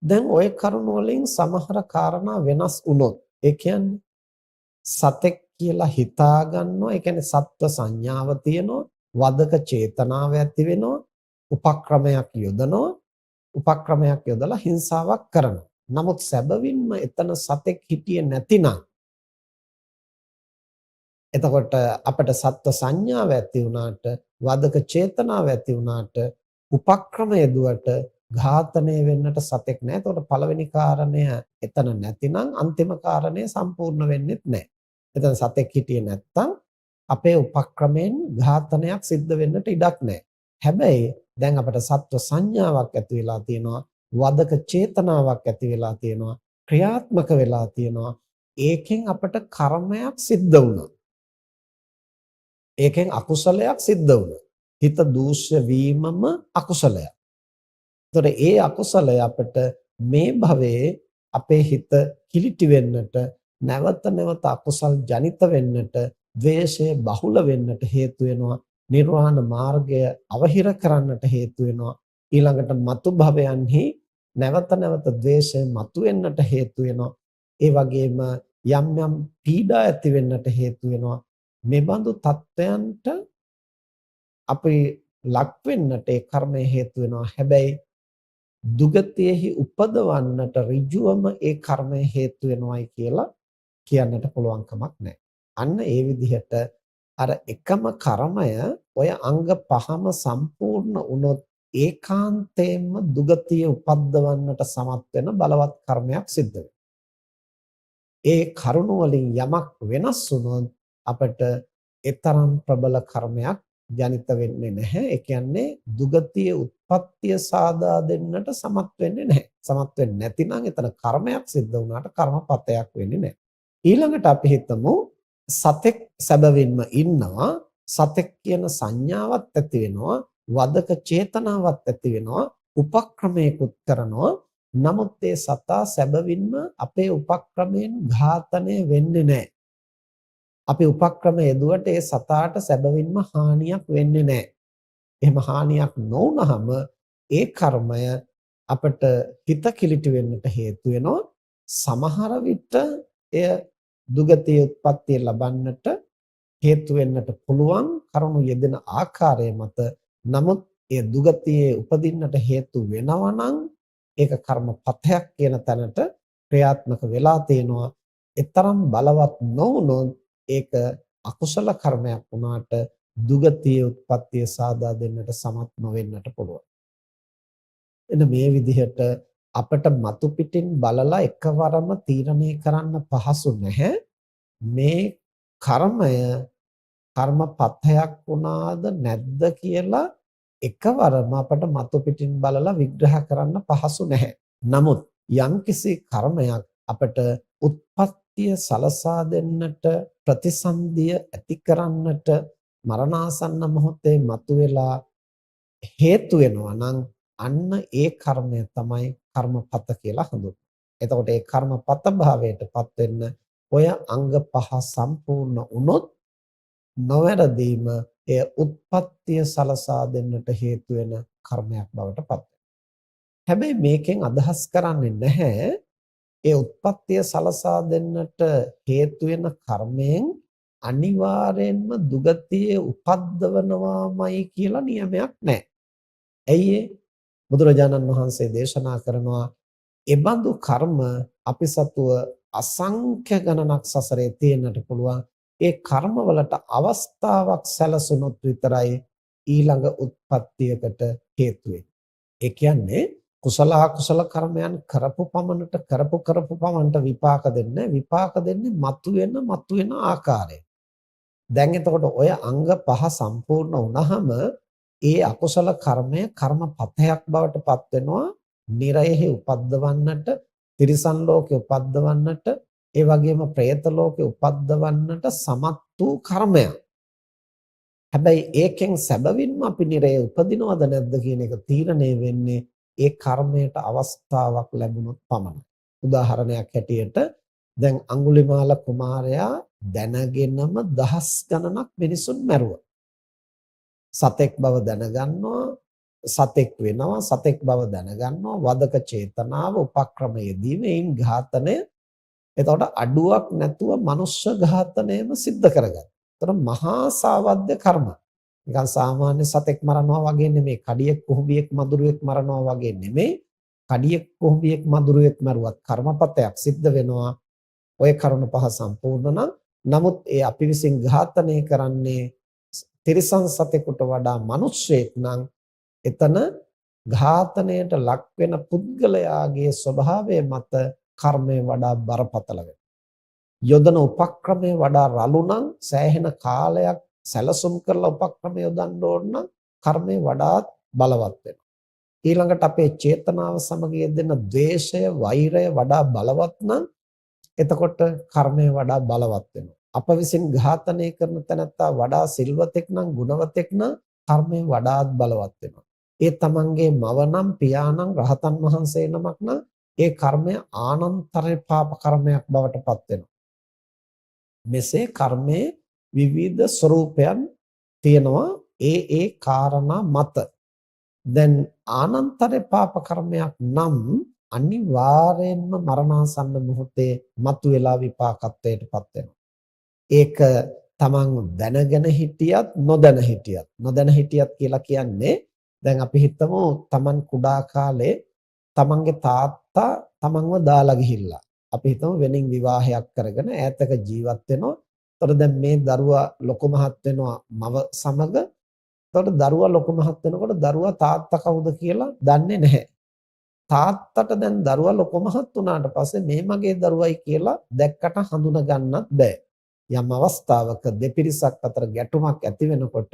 දැන් ওই කරුණ වලින් සමහර කාරණා වෙනස් වුණොත්, ඒ කියන්නේ සතෙක් කියලා හිතා ගන්නවා, ඒ කියන්නේ සත්ව සංඥාව තියෙනවා, වදක චේතනාව ඇති වෙනවා, උපක්‍රමයක් යොදනවා, උපක්‍රමයක් යොදලා හිංසාවක් කරනවා. නමුත් සැබවින්ම එතන සතෙක් හිටියේ නැතිනම්, එතකොට අපිට සත්ව සංඥාව ඇති වුණාට, වදක චේතනාව ඇති වුණාට, උපක්‍රම යෙදුවට ඝාතනය වෙන්නට සතෙක් නැහැ. එතකොට පළවෙනි කාරණය එතන නැතිනම් අන්තිම කාරණය සම්පූර්ණ වෙන්නේ නැහැ. එතන සතෙක් හිටියේ නැත්තම් අපේ උපක්‍රමයෙන් ඝාතනයක් සිද්ධ වෙන්නට ඉඩක් නැහැ. හැබැයි දැන් අපිට සත්ව සංඥාවක් ඇති වෙලා තියෙනවා, වදක චේතනාවක් ඇති වෙලා තියෙනවා, ක්‍රියාත්මක වෙලා තියෙනවා. ඒකෙන් අපිට කර්මයක් සිද්ධ වුණා. ඒකෙන් අකුසලයක් සිද්ධ වුණා. හිත දූෂ්‍ය වීමම අකුසලයක්. ඒතකොට ඒ අකුසලය අපිට මේ භවයේ අපේ හිත කිලිටි වෙන්නට, නැවත නැවත අකුසල් ජනිත වෙන්නට, ද්වේෂය බහුල වෙන්නට හේතු වෙනවා. නිර්වාණ මාර්ගය අවහිර කරන්නට හේතු වෙනවා. ඊළඟට මතු භවයන්හි නැවත නැවත ද්වේෂය මතුවෙන්නට හේතු වෙනවා. ඒ වගේම යම් යම් පීඩා ඇති වෙන්නට හේතු වෙනවා. මෙබඳු තත්වයන්ට අපි ලක් වෙන්නට ඒ කර්මය හේතු වෙනවා. හැබැයි දුගතියෙහි උපදවන්නට ඍජුවම ඒ කර්මය හේතු වෙනවයි කියලා කියන්නට පුළුවන් කමක් නැහැ. අන්න ඒ විදිහට අර එකම කර්මය ඔය අංග පහම සම්පූර්ණ වුණොත් ඒකාන්තයෙන්ම දුගතිය උපද්දවන්නට සමත් වෙන බලවත් කර්මයක් සිද්ධ වෙනවා. ඒ කරුණ වලින් යමක් වෙනස් වුණොත් අපට ඊතරම් ප්‍රබල කර්මයක් ජනිත වෙන්නේ නැහැ. ඒ කියන්නේ දුගතිය උත්පත්තිය සාදා දෙන්නට සමත් වෙන්නේ නැහැ. සමත් වෙන්නේ නැතිනම් එතන කර්මයක් සිද්ධ වුණාට කර්මපතයක් වෙන්නේ නැහැ. ඊළඟට අපි හිතමු සතෙක් සැබවින්ම ඉන්නවා, සතෙක් කියන සංඥාවක් ඇති වෙනවා, වදක චේතනාවක් ඇති වෙනවා, උපක්‍රමයකුත් කරනවා. නමුත් ඒ සතා සැබවින්ම අපේ උපක්‍රමයෙන් ඝාතනය වෙන්නේ නැහැ. අපි උපක්‍රම යෙදුවට ඒ සතාට සැබවින්ම හානියක් වෙන්නේ නැහැ. එහෙම හානියක් නොවුනහම ඒ කර්මය අපට හිත කිලිටි වෙන්නට හේතු වෙනවා. සමහර විට එය දුගතිය උත්පත්තිය ලබන්නට හේතු වෙන්නට පුළුවන් කරුණු යෙදෙන ආකාරය මත. නමුත් ඒ දුගතියේ උපදින්නට හේතු වෙනවා නම් ඒක කර්මපතයක් කියන තැනට ක්‍රියාත්මක වෙලා තියෙනවා. ඊතරම් බලවත් නොවුනොත් ඒක අකුසල කර්මයක් වුණාට දුගතිය උත්පත්තිය සාදා දෙන්නට සමත් නොවෙන්නට පුළුවන්. එන්න මේ විදිහට අපට මතු පිටින් බලලා එකවරම තීරණය කරන්න පහසු නැහැ. මේ කර්මය කර්මපතයක් වුණාද නැද්ද කියලා එකවරම අපට මතු පිටින් බලලා විග්‍රහ කරන්න පහසු නැහැ. නමුත් යම්කිසි කර්මයක් අපට උත්පත්තිය සලසා දෙන්නට, ප්‍රතිසන්දිය ඇති කරන්නට මරණාසන්න මොහොතේ මතුවලා හේතු වෙනවා නම් අන්න ඒ කර්මය තමයි කර්මපත කියලා හඳුන්වන්නේ. එතකොට ඒ කර්මපත භාවයටපත් වෙන්න ඔය අංග පහ සම්පූර්ණ වුණොත් නොවැරදීම එය උත්පත්තිය සලසා දෙන්නට හේතු වෙන කර්මයක් බවට පත් වෙනවා. හැබැයි මේකෙන් අදහස් කරන්නේ නැහැ ඒ උත්පත්තිය සලසා දෙන්නට හේතු වෙන කර්මයෙන් අනිවාර්යෙන්ම දුගතියේ උපද්දවනවාමයි කියලා නියමයක් නැහැ. ඇයි බුදුරජාණන් වහන්සේ දේශනා කරනවා එබඳු කර්ම අපි සතුව අසංඛ්‍ය ගණනක් සසරේ තියෙන්නට පුළුවන්. ඒ කර්මවලට අවස්ථාවක් සැලසුනොත් විතරයි ඊළඟ උත්පත්තියකට හේතු වෙන්නේ. ඒ කියන්නේ කුසල අකුසල කර්මයන් කරපු පමණට විපාක දෙන්නේ විපාක දෙන්නේ මතුවෙන ආකාරය. දැන් එතකොට ඔය අංග පහ සම්පූර්ණ වුණාම ඒ අකුසල කර්මය කර්මපතයක් බවට පත් වෙනවා. නිරයෙහි උපද්දවන්නට, තිරිසන් ලෝකේ උපද්දවන්නට, ඒ වගේම പ്രേත ලෝකේ උපද්දවන්නට සමත් වූ කර්මයක්. හැබැයි ඒකෙන් සැබවින්ම අපි නිරයේ උපදිනවද නැද්ද කියන එක තීරණය වෙන්නේ ඒ කර්මයට අවස්ථාවක් ලැබුණොත් පමණයි. උදාහරණයක් හැටියට දැන් අඟුලිමාල කුමාරයා දැනගෙනම දහස් ගණනක් මිනිසුන් මැරුවා. සතෙක් බව දැනගන්නවා, සතෙක් වෙනවා, සතෙක් බව දැනගන්නවා, වදක චේතනාව උපක්‍රමයේදී මේන් ඝාතනය. එතකොට අඩුවක් නැතුව මනුෂ්‍ය ඝාතනයම සිද්ධ කරගත්තා. එතන මහා සාවද්‍ය කර්ම. නිකන් සාමාන්‍ය සතෙක් මරනවා වගේ නෙමෙයි, කඩියෙක් කුහුඹියෙක් මදුරුවෙක් මරනවා වගේ නෙමෙයි. කඩියෙක් කුහුඹියෙක් මදුරුවෙක් මරුවත් කර්මපතයක් සිද්ධ වෙනවා. ওই කරුණ පහ සම්පූර්ණ නම්, නමුත් ඒ අපි විසින් ඝාතනය කරන්නේ තිරිසන් සතෙකුට වඩා මිනිස්සෙක් නම් එතන ඝාතනයට ලක් වෙන පුද්ගලයාගේ ස්වභාවය මත කර්මය වඩා බරපතල වෙනවා. යොදන උපක්‍රමය වඩා රළු නම්, සෑහෙන කාලයක් සැලසුම් කරලා උපක්‍රමය යොදන්න ඕන නම් කර්මය වඩාත් බලවත් වෙනවා. ඊළඟට අපේ චේතනාව සමග යෙදෙන ද්වේෂය, වෛරය වඩා බලවත් නම් එතකොට කර්මය වඩා බලවත් වෙනවා. අප විසින් ඝාතනය කරන තැනැත්තා වඩා සිල්වතෙක් නම්, ගුණවතෙක් නම් කර්මය වඩාත් බලවත් වෙනවා. ඒ තමන්ගේ මව නම්, පියා නම්, රහතන් වහන්සේ නමක් නම් ඒ කර්මය ආනන්තර පාප කර්මයක් බවට පත් වෙනවා. මෙසේ කර්මයේ විවිධ ස්වરૂපයන් තියෙනවා ඒ කාරණා මත. දැන් ආනන්තර පාප කර්මයක් නම් අනිවාර්යයෙන්ම මරණාසන්න මොහොතේ මතුවලා විපාකත්වයටපත් වෙනවා. ඒක තමන් දැනගෙන හිටියත් නොදැන හිටියත් කියලා කියන්නේ, දැන් අපි හිතමු තමන් කුඩා කාලේ තමන්ගේ තාත්තා තමන්ව දාලා ගිහිල්ලා. අපි හිතමු වෙනින් විවාහයක් කරගෙන ඈතක ජීවත් වෙනවා. එතකොට දැන් මේ දරුවා ලොකු මහත් වෙනවා මව සමග. එතකොට දරුවා ලොකු මහත් වෙනකොට දරුවා තාත්තා කවුද කියලා දන්නේ නැහැ. තාත්තට දැන් දරුවා ලොකු මහත් වුණාට පස්සේ මේ මගේ දරුවයි කියලා දැක්කට හඳුනා ගන්නත් බෑ. යම් අවස්ථාවක දෙපිරිසක් අතර ගැටුමක් ඇති වෙනකොට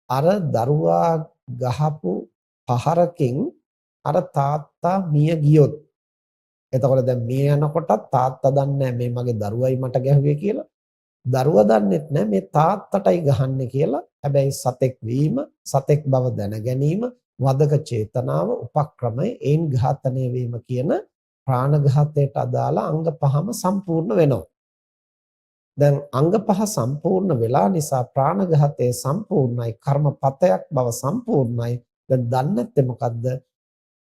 අර දරුවා ගහපු පහරකින් අර තාත්තා මිය ගියොත්, එතකොට දැන් මේ යනකොටත් තාත්තා දන්නේ මේ මගේ දරුවයි මට ගැහුවේ කියලා. දරුවා දන්නෙත් නැහැ මේ තාත්තටයි ගහන්නේ කියලා. හැබැයි සතෙක් වීම, සතෙක් බව දැන ගැනීම, වදක චේතනාව, උපක්‍රමය, ඒන් ඝාතනය වීම කියන ප්‍රාණඝාතයට අදාළ අංග පහම සම්පූර්ණ වෙනවා. දැන් අංග පහ සම්පූර්ණ වෙලා නිසා ප්‍රාණඝාතය සම්පූර්ණයි, කර්මපතයක් බව සම්පූර්ණයි. දැන් දන්නේ නැත්තේ මොකද්ද?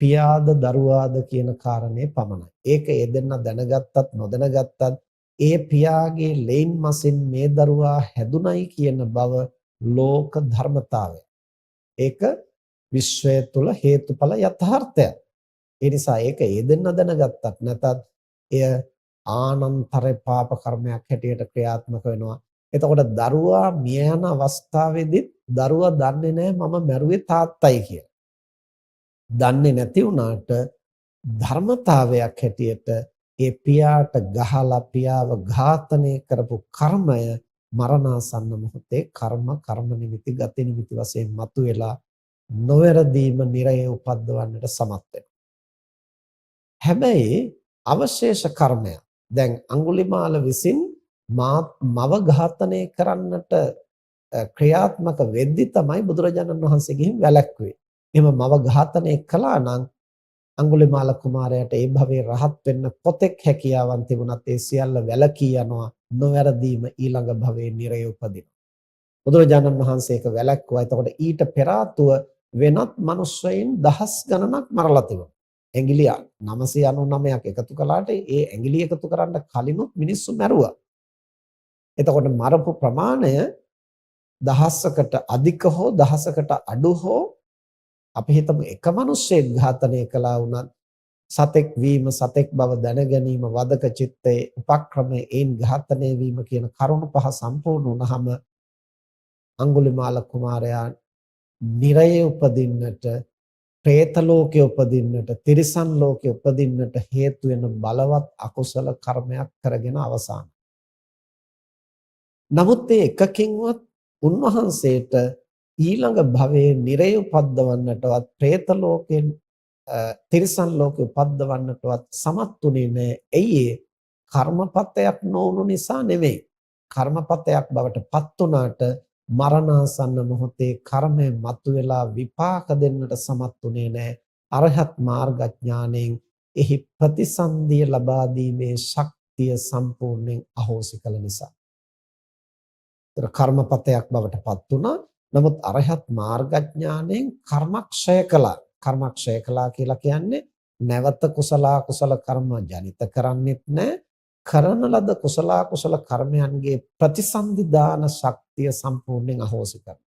පියාද දරුවාද කියන කාරණේ පමණයි. ඒක ඒ දෙන්න දැනගත්තත් නොදැනගත්තත් ඒ පියාගේ ලේන් මසින් මේ දරුවා හැදුනයි කියන බව ලෝක ධර්මතාවය. ඒක විශ්වය තුල හේතුඵල යථාර්ථයක්. ඒ නිසා ඒක ඒ දෙන්න දැනගත්තත් නැතත් එය ආනන්තර පාප කර්මයක් හැටියට ක්‍රියාත්මක වෙනවා. එතකොට දරුවා මිය යන අවස්ථාවේදී දරුවා දන්නේ නැහැ මම මැරුවේ තාත්තයි කියලා. දන්නේ නැති වුණාට ධර්මතාවයක් හැටියට ඒ පියාට ගහලා පියාව ඝාතනය කරපු කර්මය මරණාසන්න මොහොතේ කර්ම නිමිති ගති නිමිති වශයෙන් මතුවලා නොවැරදීම නිරයේ උපද්දවන්නට සමත් වෙනවා. හැබැයි අවශේෂ කර්මය, දැන් අඟුලිමාල විසින් මව ඝාතනය කරන්නට ක්‍රියාත්මක වෙද්දි තමයි බුදුරජාණන් වහන්සේ ගිහින් වැළැක්ුවේ. එහෙම මව ඝාතනය කළා නම් අඟුලිමාල කුමාරයාට ඒ භවයේ රහත් වෙන්න කොතෙක් හැකියාවන් තිබුණත් ඒ සියල්ල වැළකී යනවා. නොවැරදීම ඊළඟ භවයේ නිරය උපදිනවා. බුදුරජාණන් වහන්සේ ඒක වැළැක්වුවා. එතකොට ඊට පෙර ආතුව වෙනත් මිනිස්සෙයින් දහස් ගණනක් මරලා තිබුණා. ඇඟිලි 999ක් එකතු කළාට ඒ ඇඟිලි එකතු කරන්න කලිනුත් මිනිස්සු මැරුවා. එතකොට මරපු ප්‍රමාණය දහසකට අධික හෝ දහසකට අඩු හෝ අපි හිතමු එක මිනිස්සෙක් ඝාතනය කළා වුණත් සතෙක් වීම, සතෙක් බව දැන ගැනීම, වදක චිත්තේ උපක්‍රමයේ ඒන් ඝාතනය වීම කියන කරුණු පහ සම්පූර්ණ වුණාම අඟුලිමාල කුමාරයා නිරයේ උපදින්නට പ്രേත ලෝකයේ උපදින්නට, තිරිසන් ලෝකයේ උපදින්නට හේතු වෙන බලවත් අකුසල කර්මයක් කරගෙන අවසන්. නමුත් ඒ එකකින්වත් උන්වහන්සේට ඊළඟ භවයේ නිරය උපද්දවන්නටවත් പ്രേත ලෝකයෙන් තිරිසන් ලෝකෙ උපද්දවන්නටවත් සමත් උනේ නැහැ. එයි කර්මපතයක් නොවුණු නිසා නෙමෙයි. කර්මපතයක් බවට පත් වුණාට මරණාසන්න මොහොතේ කර්මය මතුවලා විපාක දෙන්නට සමත් උනේ නැහැ. අරහත් මාර්ගඥාණයෙන් එහි ප්‍රතිසන්දිය ලබා දීමේ ශක්තිය සම්පූර්ණයෙන් අහෝසි කළ නිසා. කර්මපතයක් බවට පත් වුණා. නමුත් අරහත් මාර්ගඥාණයෙන් කර්මක්ෂය කළා. කර්මක්ෂය කළා කියලා කියන්නේ නැවත කුසල කර්ම ජනිත කරන්නෙත් නැහැ. කරන ලද කුසල කර්මයන්ගේ ප්‍රතිසන්දිදාන ශක්තිය සම්පූර්ණයෙන් අහෝසි කරනවා.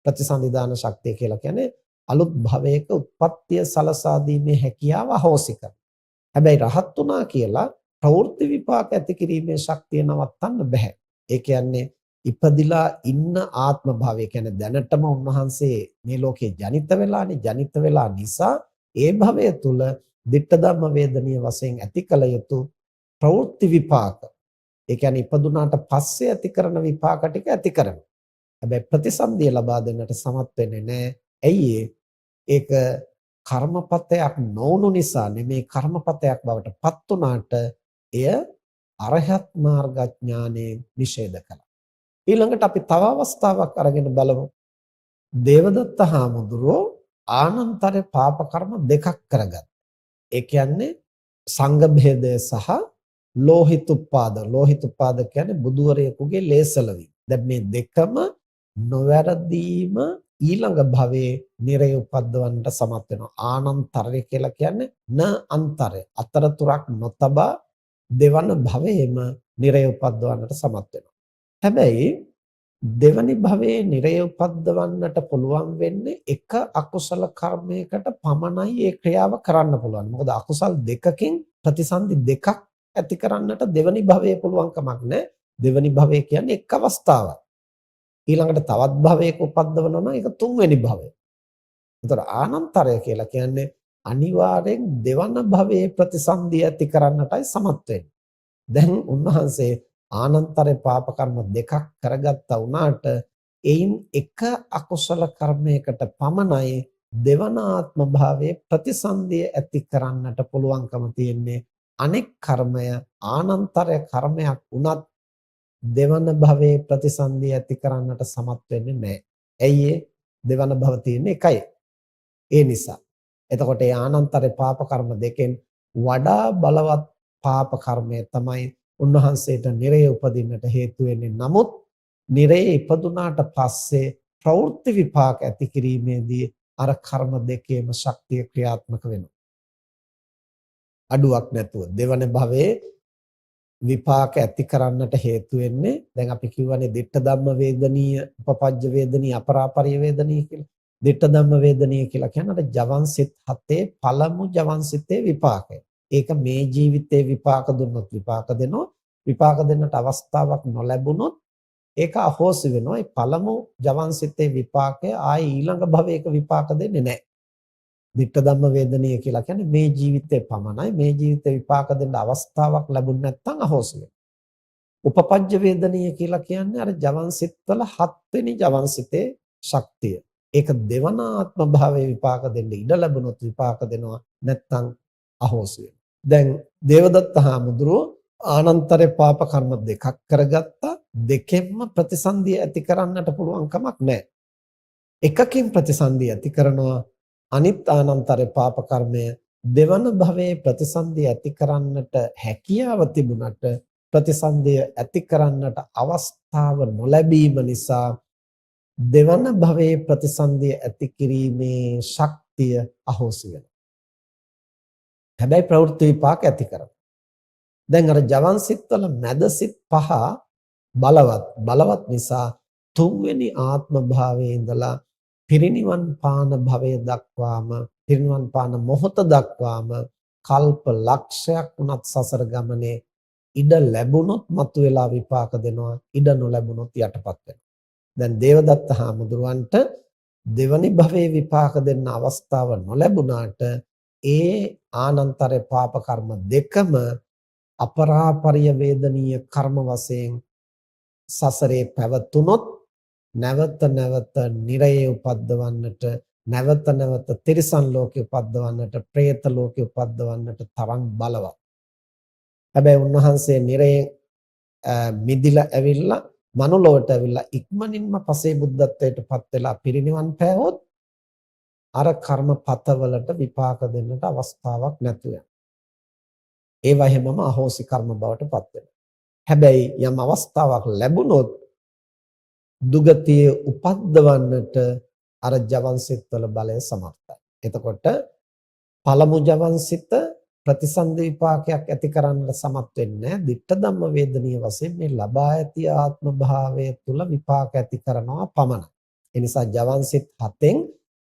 ප්‍රතිසන්දිදාන ශක්තිය කියලා කියන්නේ අලුත් භවයක උත්පත්තිය සලසා දීමේ හැකියාව අහෝසි කරනවා. හැබැයි රහත් වුණා කියලා ප්‍රවෘත්ති විපාක ඇති කිරීමේ ශක්තිය නවත්තන්න බෑ. ඒ කියන්නේ ඉපදිලා ඉන්න ආත්ම භාවය කියන්නේ දැනටම උන්වහන්සේ මේ ලෝකේ ජනිත වෙලා නිසා ඒ භවය තුල ditta dhamma වේදනීය වශයෙන් ඇති කළ යුතු ප්‍රවෘත්ති විපාක. ඒ කියන්නේ ඉපදුනාට පස්සේ ඇති කරන විපාක ටික ඇති කරනවා. හැබැයි ප්‍රතිසන්දිය ලබා දෙන්නට සමත් වෙන්නේ නැහැ. ඇයි ඒක කර්මපතයක් නොවුණු නිසා නෙමේ කර්මපතයක් බවට පත් වුණාට එය අරහත් මාර්ගඥානයේ නිෂේධ කළා. ඊළඟට අපි තව අවස්ථාවක් අරගෙන බලමු. දේවදත්ත හාමුදුරුවෝ ආනන්තර පාප කර්ම දෙකක් කරගත්තා. ඒ කියන්නේ සංඝ භේදය සහ ලෝහිතුප්පාද. ලෝහිතුප්පාද කියන්නේ බුදුවරයෙකුගේ ලේසල වීම. දැන් මේ දෙකම නොවැරදීම ඊළඟ භවයේ නිරය උපද්දවන්නට සමත් වෙනවා. ආනන්තරය කියලා කියන්නේ න අන්තරය. අතරතුරක් නොතබා දෙවන භවයේම නිරය උපද්දවන්නට සමත් වෙනවා. හැබැයි දෙවනි භවයේ නිරය උපද්දවන්නට පුළුවන් වෙන්නේ එක අකුසල කර්මයකට පමණයි ඒ ක්‍රියාව කරන්න පුළුවන්. මොකද අකුසල් දෙකකින් ප්‍රතිසන්දි දෙකක් ඇති කරන්නට දෙවනි භවයේ පුළුවන් කමක් නැහැ. දෙවනි භවය කියන්නේ එක් අවස්ථාවක්. ඊළඟට තවත් භවයක උපද්දවනවා නම් ඒක තුන්වෙනි භවය. ඒතර ආනන්තරය කියලා කියන්නේ අනිවාර්යෙන් දෙවන භවයේ ප්‍රතිසන්දිය ඇති කරන්නටයි සමත් වෙන්නේ. දැන් උන්වහන්සේ ආනන්තර පාප කර්ම දෙකක් කරගත්තා වුණාට එයින් එක අකුසල කර්මයකට පමණයි දෙවන ආත්ම භාවයේ ප්‍රතිසන්දිය ඇති කරන්නට පුළුවන්කම තියෙන්නේ. අනෙක් කර්මය ආනන්තර කර්මයක් වුණත් දෙවන භවයේ ප්‍රතිසන්දිය ඇති කරන්නට සමත් වෙන්නේ නැහැ. ඇයි දෙවන භව තියෙන්නේ එකයි. ඒ නිසා. එතකොට ඒ ආනන්තර පාප කර්ම දෙකෙන් වඩා බලවත් පාප කර්මය තමයි උන්වහන්සේට නිරයේ උපදින්නට හේතු වෙන්නේ. නමුත් නිරයේ ඉපදුනාට පස්සේ ප්‍රවෘත්ති විපාක ඇති කිරීමේදී අර කර්ම දෙකේම ශක්තිය ක්‍රියාත්මක වෙනවා. අඩුවක් නැතුව දෙවන භවයේ විපාක ඇති කරන්නට හේතු වෙන්නේ දැන් අපි කියවනේ ditta dhamma වේදනීය, උපපජ්ජ වේදනීය, අපරාපරිය වේදනීය කියලා. ditta dhamma වේදනීය කියලා කියන්නේ ජවන් සිත් 7 පළමු ජවන් සිතේ විපාකය. ඒක මේ ජීවිතේ විපාක දුන්නොත් විපාක දෙනවා. විපාක දෙන්නට අවස්ථාවක් නොලැබුණොත් ඒක අහෝසි වෙනවා. ඒ පළමු ජවන් සිතේ විපාකය ආයේ ඊළඟ භවයක විපාක දෙන්නේ නැහැ. ditta dhamma වේදනීය කියලා කියන්නේ මේ ජීවිතේ පමණයි. මේ ජීවිතේ විපාක දෙන්න අවස්ථාවක් ලැබුණ නැත්නම් අහෝසි වෙනවා. උපපජ්ජ වේදනීය කියලා කියන්නේ අර ජවන් සිත්වල 7 වෙනි ජවන් සිතේ ශක්තිය. ඒක දෙවන ආත්ම භාවයේ විපාක දෙන්න ඉඩ ලැබුණොත් විපාක දෙනවා. නැත්නම් අහෝසි වෙනවා. දැන් දේවදත්ත හාමුදුරුවෝ ආනන්තරේ පාප කර්ම දෙකක් කරගත්තා. දෙකෙන්ම ප්‍රතිසන්දිය ඇති කරන්නට පුළුවන් කමක් නැහැ. එකකින් ප්‍රතිසන්දිය ඇති කරනවා. අනිත් ආනන්තරේ පාප කර්මය දෙවන භවයේ ප්‍රතිසන්දිය ඇති කරන්නට හැකියාව තිබුණට ප්‍රතිසන්දිය ඇති කරන්නට අවස්ථාව නොලැබීම නිසා දෙවන භවයේ ප්‍රතිසන්දිය ඇති කිරීමේ ශක්තිය අහෝසි වෙනවා. හැබැයි ප්‍රවෘත්ති විපාක ඇති කරනවා. දැන් අර ජවන් සිත්වල මැද සිත් පහ බලවත් නිසා තුන්වෙනි ආත්ම භාවයේ ඉඳලා පිරිනිවන් පාන භවය දක්වාම පිරිනිවන් පාන මොහොත දක්වාම කල්ප ලක්ෂයක් වුණත් සසර ගමනේ ඉඩ ලැබුණොත් මතුවලා විපාක දෙනවා. ඉඩ නොලැබුණොත් යටපත් වෙනවා. දැන් දේවදත්ත හාමුදුරුවන්ට දෙවනි භවයේ විපාක දෙන්න අවස්ථාව නොලැබුණාට ඒ ආනන්තර පාප කර්ම දෙකම අපරාපරිය වේදනීය කර්ම වශයෙන් සසරේ පැවතුනොත් නැවත නැවත නිරයේ උපද්දවන්නට, නැවත නැවත තිරිසන් ලෝකේ උපද්දවන්නට, പ്രേත ලෝකේ උපද්දවන්නට තරම් බලවත්. හැබැයි උන්වහන්සේ නිරයේ මිදිලා ඇවිල්ලා මනුලොවට ඇවිල්ලා ඉක්මනින්ම පසේ බුද්ධත්වයට පත් වෙලා පිරිනිවන් පෑවොත් අර කර්මපතවලට විපාක දෙන්නට අවස්ථාවක් නැතු වෙනවා. ඒවා හැමම අහෝසි කර්ම බවට පත් වෙනවා. හැබැයි යම් අවස්ථාවක් ලැබුණොත් දුගතියේ උපද්දවන්නට අර ජවන් සිත්වල බලය සමර්ථයි. එතකොට පළමු ජවන් සිත ප්‍රතිසන්දි විපාකයක් ඇති කරන්නට සමත් වෙන්නේ නැහැ. ditta ධම්ම වේදනීය වශයෙන් මේ ලබා ඇති ආත්ම භාවය තුල විපාක ඇති කරනවා පමණයි. ඒ නිසා ජවන් සිත් 7න්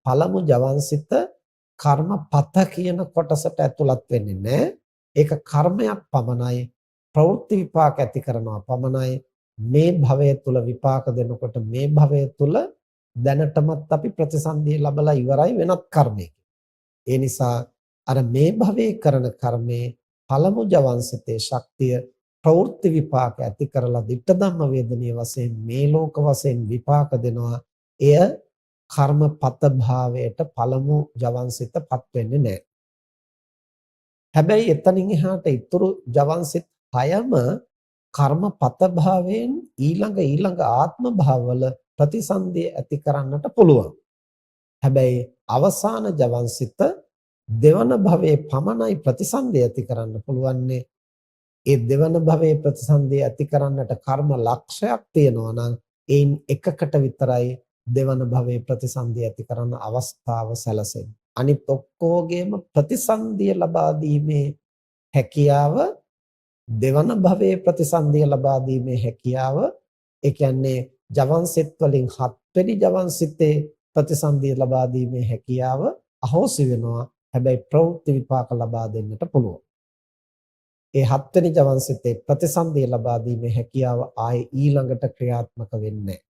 පළමු ජවන් සිත කර්මපත කියන කොටසට ඇතුළත් වෙන්නේ නැහැ. ඒක කර්මයක් පමණයි. ප්‍රවෘත්ති විපාක ඇති කරනවා පමණයි. මේ භවය තුල විපාක දෙනකොට මේ භවය තුල දැනටමත් අපි ප්‍රතිසන්දිය ලැබලා ඉවරයි වෙනත් කර්මයක. ඒ නිසා අර මේ භවයේ කරන කර්මයේ පළමු ජවන්සිතේ ශක්තිය ප්‍රවෘත්ති විපාක ඇති කරලා ditta ධම්ම වේදනීය වශයෙන් මේ ලෝක වශයෙන් විපාක දෙනවා. එය කර්මපත භාවයට පළමු ජවන්සිතපත් වෙන්නේ නැහැ. හැබැයි එතනින් එහාට ඉතුරු ජවන්සිත 6ම කර්මපත භාවයෙන් ඊළඟ ආත්ම භාවවල ප්‍රතිසන්දිය ඇති කරන්නට පුළුවන්. හැබැයි අවසාන ජවන්සිත දෙවන භවයේ පමණයි ප්‍රතිසන්දිය ඇති කරන්න පුළුවන්නේ. ඒ දෙවන භවයේ ප්‍රතිසන්දිය ඇති කරන්නට කර්ම ලක්ෂයක් තියෙනවා නම් ඒන් එකකට විතරයි දෙවන භවයේ ප්‍රතිසන්දිය ඇති කරන්න අවස්ථාව සැලසෙන්නේ. අනිත් ඔක්කොගේම ප්‍රතිසන්දිය ලබා දීමේ හැකියාව දෙවන භවයේ ප්‍රතිසන්දිය ලබා දීමේ හැකියාව ඒ කියන්නේ ජවන්සිත වලින් 7 වෙනි ජවන්සිතේ ප්‍රතිසන්දිය ලබා දීමේ හැකියාව අහෝසි වෙනවා. හැබැයි ප්‍රවෘත්ති විපාක ලබා දෙන්නට පුළුවන්. ඒ 7 වෙනි ජවන්සිතේ ප්‍රතිසන්දිය ලබා දීමේ හැකියාව ආයේ ඊළඟට ක්‍රියාත්මක වෙන්නේ නැහැ.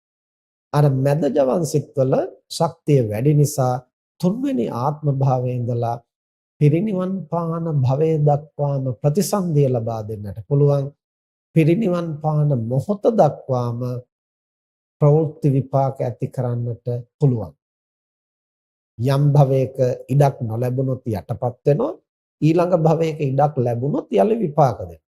අර මැද ජවන්සිතවල ශක්තිය වැඩි නිසා 3 වෙනි ආත්ම භාවයේ ඉඳලා පිරිනිවන් පාන භවය දක්වාම ප්‍රතිසන්දිය ලබා දෙන්නට පුළුවන්. පිරිනිවන් පාන මොහොත දක්වාම ප්‍රවෘත්ති විපාක ඇති කරන්නට පුළුවන්. යම් භවයක ඉඩක් නොලැබුණොත් යටපත් වෙනවා. ඊළඟ භවයක ඉඩක් ලැබුණොත් යලි විපාක දෙනවා.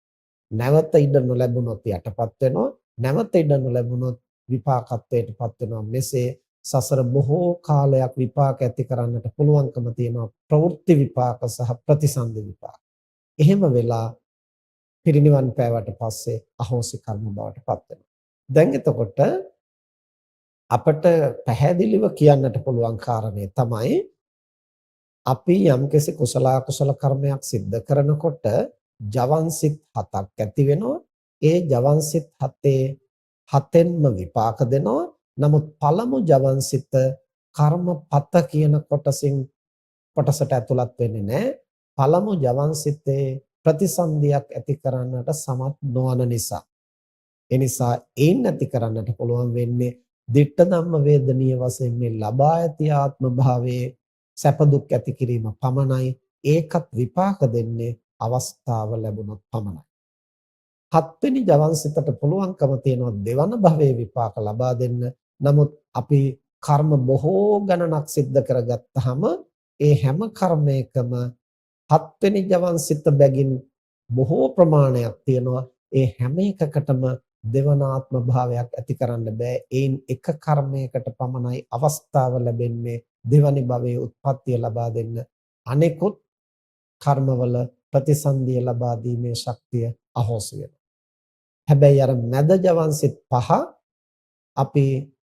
නැවත ඉඩ නොලැබුණොත් යටපත් වෙනවා. නැවත ඉඩ නොලැබුණොත් විපාකත්වයටපත් වෙනවා. මෙසේ සසර බොහෝ කාලයක් විපාක ඇති කරන්නට පුළුවන්කම තියෙනවා. ප්‍රවෘත්ති විපාක සහ ප්‍රතිසන්දි විපාක. එහෙම වෙලා පිරිනිවන් පෑවට පස්සේ අහෝසි කර්ම බවට පත් වෙනවා. දැන් එතකොට අපට පැහැදිලිව කියන්නට පුළුවන් කාරණේ තමයි අපි යම්කිසි කුසල අකුසල කර්මයක් සිද්ධ කරනකොට ජවන්සිත 7ක් ඇති වෙනවා. ඒ ජවන්සිත 7ෙන්ම විපාක දෙනවා. නමුත් පළමු ජවන්සිත කර්මපත කියන කොටසට ඇතුළත් වෙන්නේ නැහැ. පළමු ජවන්සිතේ ප්‍රතිසන්දියක් ඇති කරන්නට සමත් නොවන නිසා. ඒ නිසා ඒන් ඇති කරන්නට පුළුවන් වෙන්නේ ditta ධම්ම වේදනීය වශයෙන් මේ ලබා ඇති ආත්ම භාවයේ සැප දුක් ඇති කිරීම පමණයි. ඒකත් විපාක දෙන්නේ අවස්ථාව ලැබුණොත් පමණයි. 7 වෙනි ජවන්සිතට පුළුවන්කම තියෙනවා දෙවන භවයේ විපාක ලබා දෙන්න. නමුත් අපි කර්ම බොහෝ ගණනක් සිද්ධ කරගත්තාම ඒ හැම කර්මයකම 7 වෙනි ජවන්සිත බැගින් බොහෝ ප්‍රමාණයක් තියෙනවා. ඒ හැම එකකටම දෙවන ආත්ම භාවයක් ඇති කරන්න බෑ. ඒන් එක කර්මයකට පමණයි අවස්ථාව ලැබෙන්නේ දෙවනි භවයේ උත්පත්තිය ලබා දෙන්න. අනෙකුත් කර්මවල ප්‍රතිසන්දිය ලබා දීමේ ශක්තිය අහෝසි වෙනවා. හැබැයි අර මැද ජවන්සිත 5 අපි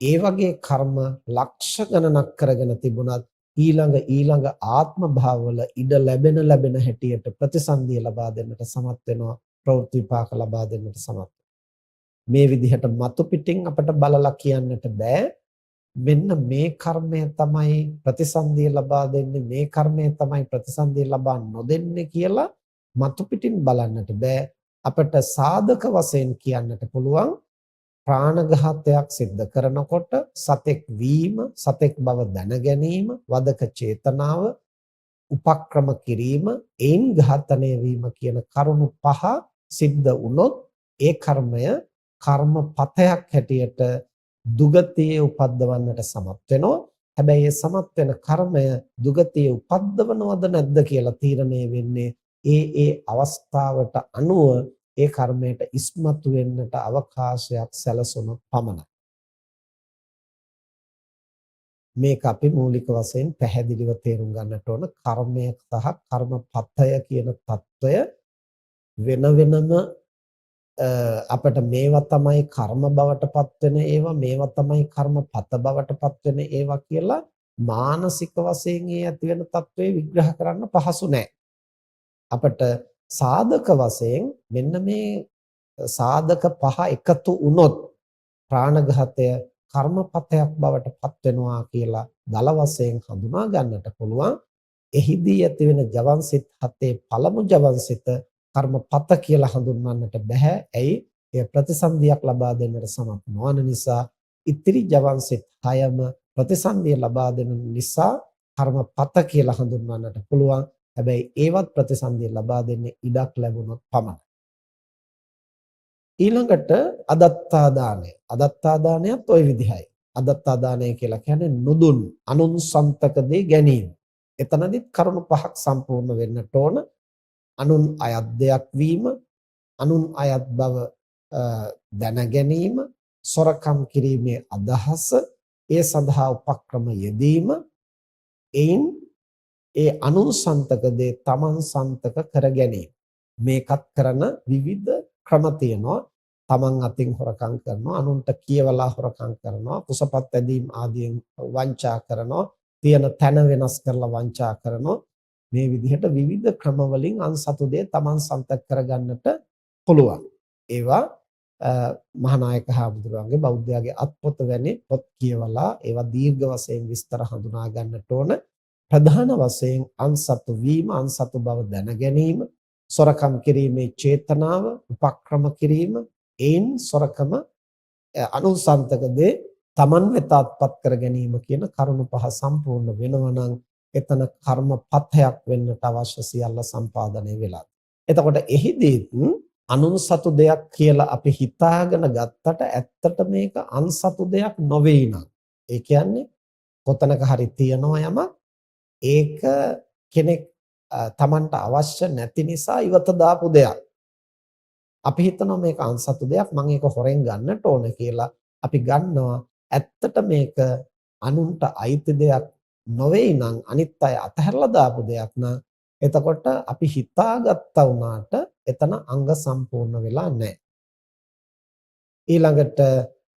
ඒ වගේ කර්ම ලක්ෂ ගණනක් කරගෙන තිබුණත් ඊළඟ ආත්ම භාවවල ඉඩ ලැබෙන හැටියට ප්‍රතිසන්දිය ලබා දෙන්නට සමත් වෙනවා. ප්‍රවෘත්ති විපාක ලබා දෙන්නට සමත්. මේ විදිහට මතු පිටින් අපට බලලා කියන්නට බෑ මෙන්න මේ කර්මය තමයි ප්‍රතිසන්දිය ලබා දෙන්නේ, මේ කර්මය තමයි ප්‍රතිසන්දිය ලබා නොදෙන්නේ කියලා මතු පිටින් බලන්නට බෑ. අපට සාධක වශයෙන් කියන්නට පුළුවන් ප්‍රාණඝාතයක් සිද්ධ කරනකොට සතෙක් වීම, සතෙක් බව දැන ගැනීම, වදක චේතනාව, උපක්‍රම කිරීම, ඒන් ඝාතනය වීම කියන කරුණු පහ සිද්ධ වුණොත් ඒ කර්මය කර්මපතයක් හැටියට දුගතියේ උපද්දවන්නට සමත් වෙනවා. හැබැයි ඒ සමත් වෙන කර්මය දුගතියේ උපද්දවනවද නැද්ද කියලා තීරණය වෙන්නේ ඒ අවස්ථාවට අනුව ඒ කර්මයට ඉස්මතු වෙන්නට අවකාශයක් සැලසුණොත් පමණයි. මේක අපි මූලික වශයෙන් පැහැදිලිව තේරුම් ගන්නට ඕන. කර්මය සහ කර්මපතය කියන తত্ত্বය වෙන වෙනම අපිට මේවා තමයි කර්ම බවට පත් වෙන ඒවා, මේවා තමයි කර්මපත බවට පත් වෙන ඒවා කියලා මානසික වශයෙන් ඒ ඇති වෙන తত্ত্বය විග්‍රහ කරන්න පහසු නෑ. අපිට සාධක වශයෙන් මෙන්න මේ සාධක පහ එකතු වුණොත් ප්‍රාණඝාතය කර්මපතයක් බවට පත් වෙනවා කියලා දල වශයෙන් හඳුනා ගන්නට පුළුවන්. එහිදී ඇති වෙන ජවන්සිත හතේ පළමු ජවන්සිත කර්මපත කියලා හඳුන්වන්නට බෑ. ඇයි? එය ප්‍රතිසන්දියක් ලබා දෙන්නට සමත් නොවන නිසා. ඉතිරි ජවන්සිත හයම ප්‍රතිසන්දිය ලබා දෙන නිසා කර්මපත කියලා හඳුන්වන්නට පුළුවන්. හැබැයි ඒවත් ප්‍රතිසන්දිය ලබා දෙන්නේ ඉඩක් ලැබුණොත් පමණයි. ඊළඟට අදත්තා දාණය. අදත්තා දාණයත් ওই විදිහයි. අදත්තා දාණය කියලා කියන්නේ නුදුන් අනුන් සන්තක දේ ගැනීම. එතනදිත් කරුණු පහක් සම්පූර්ණ වෙන්නට ඕන. අනුන් අයත් දෙයක් වීම, අනුන් අයත් බව දැන ගැනීම, සොරකම් කිරීමේ අදහස, ඒ සඳහා උපක්‍රම යෙදීම, එයින් ඒ අනුන් සන්තක දේ තමන් සන්තක කර ගැනීම. මේකත් කරන විවිධ ක්‍රම තියෙනවා. තමන් අතින් හොරකම් කරනවා, අනුන්ට කියවලා හොරකම් කරනවා, කුසපත් ඇදීම් ආදියෙන් වංචා කරනවා, තියෙන තැන වෙනස් කරලා වංචා කරනවා. මේ විදිහට විවිධ ක්‍රම වලින් අන්සතු දේ තමන් සන්තක කරගන්නට පුළුවන්. ඒවා මහානායක හාමුදුරුවන්ගේ බෞද්ධයාගේ අත්පොත වැනි පොත් කියවලා ඒවා දීර්ඝ වශයෙන් විස්තර හඳුනා ගන්නට ඕන. ප්‍රධාන වශයෙන් අන්සතු වීම, අන්සතු බව දැන ගැනීම, සොරකම් කිරීමේ චේතනාව, උපක්‍රම කිරීම, ඒන් සොරකම අනුසන්තක දේ තමන් වෙත අත්පත් කර ගැනීම කියන කරුණු පහ සම්පූර්ණ වෙනවා නම් එතන කර්මපතයක් වෙන්නට අවශ්‍ය සියල්ල සම්පාදනය වෙලා. එතකොට එහිදී අනුන්සතු දෙයක් කියලා අපි හිතාගෙන ගත්තට ඇත්තට මේක අන්සතු දෙයක් නොවේ නම්, ඒ කියන්නේ කොතනක හරි තියනවා යමක්, ඒක කෙනෙක් තමන්ට අවශ්‍ය නැති නිසා ඉවත දාපු දෙයක්. අපි හිතනවා මේක අන්සතු දෙයක්, මම ඒක හොරෙන් ගන්නට ඕන කියලා. අපි ගන්නවා. ඇත්තට මේක අනුන්ට අයිති දෙයක් නොවේ නම්, අනිත් අය අතහැරලා දාපු දෙයක් නම්, එතකොට අපි හිතාගත්තා වුණාට එතන අංග සම්පූර්ණ වෙලා නැහැ. ඊළඟට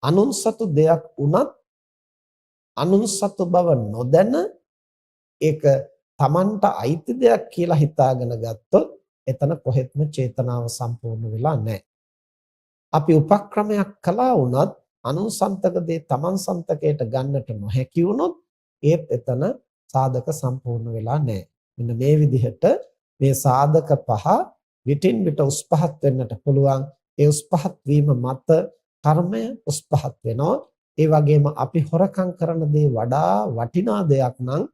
අනුන්සතු දෙයක් උනත් අනුන්සතු බව නොදැන ඒක තමන්ට අයිති දෙයක් කියලා හිතාගෙන ගත්තොත් එතන කොහෙත්ම චේතනාව සම්පූර්ණ වෙලා නැහැ. අපි උපක්‍රමයක් කළා වුණත් අනුසන්තක දේ තමන් සන්තකයට ගන්නට නොහැකි වුණොත් ඒත් එතන සාධක සම්පූර්ණ වෙලා නැහැ. මෙන්න මේ විදිහට මේ සාධක පහ විටින් විට උස් පහත් වෙන්නට පුළුවන්. ඒ උස් පහත් වීම මත කර්මය උස් පහත් වෙනවා. ඒ වගේම අපි හොරකම් කරන දේ වඩා වටිනා දෙයක් නම්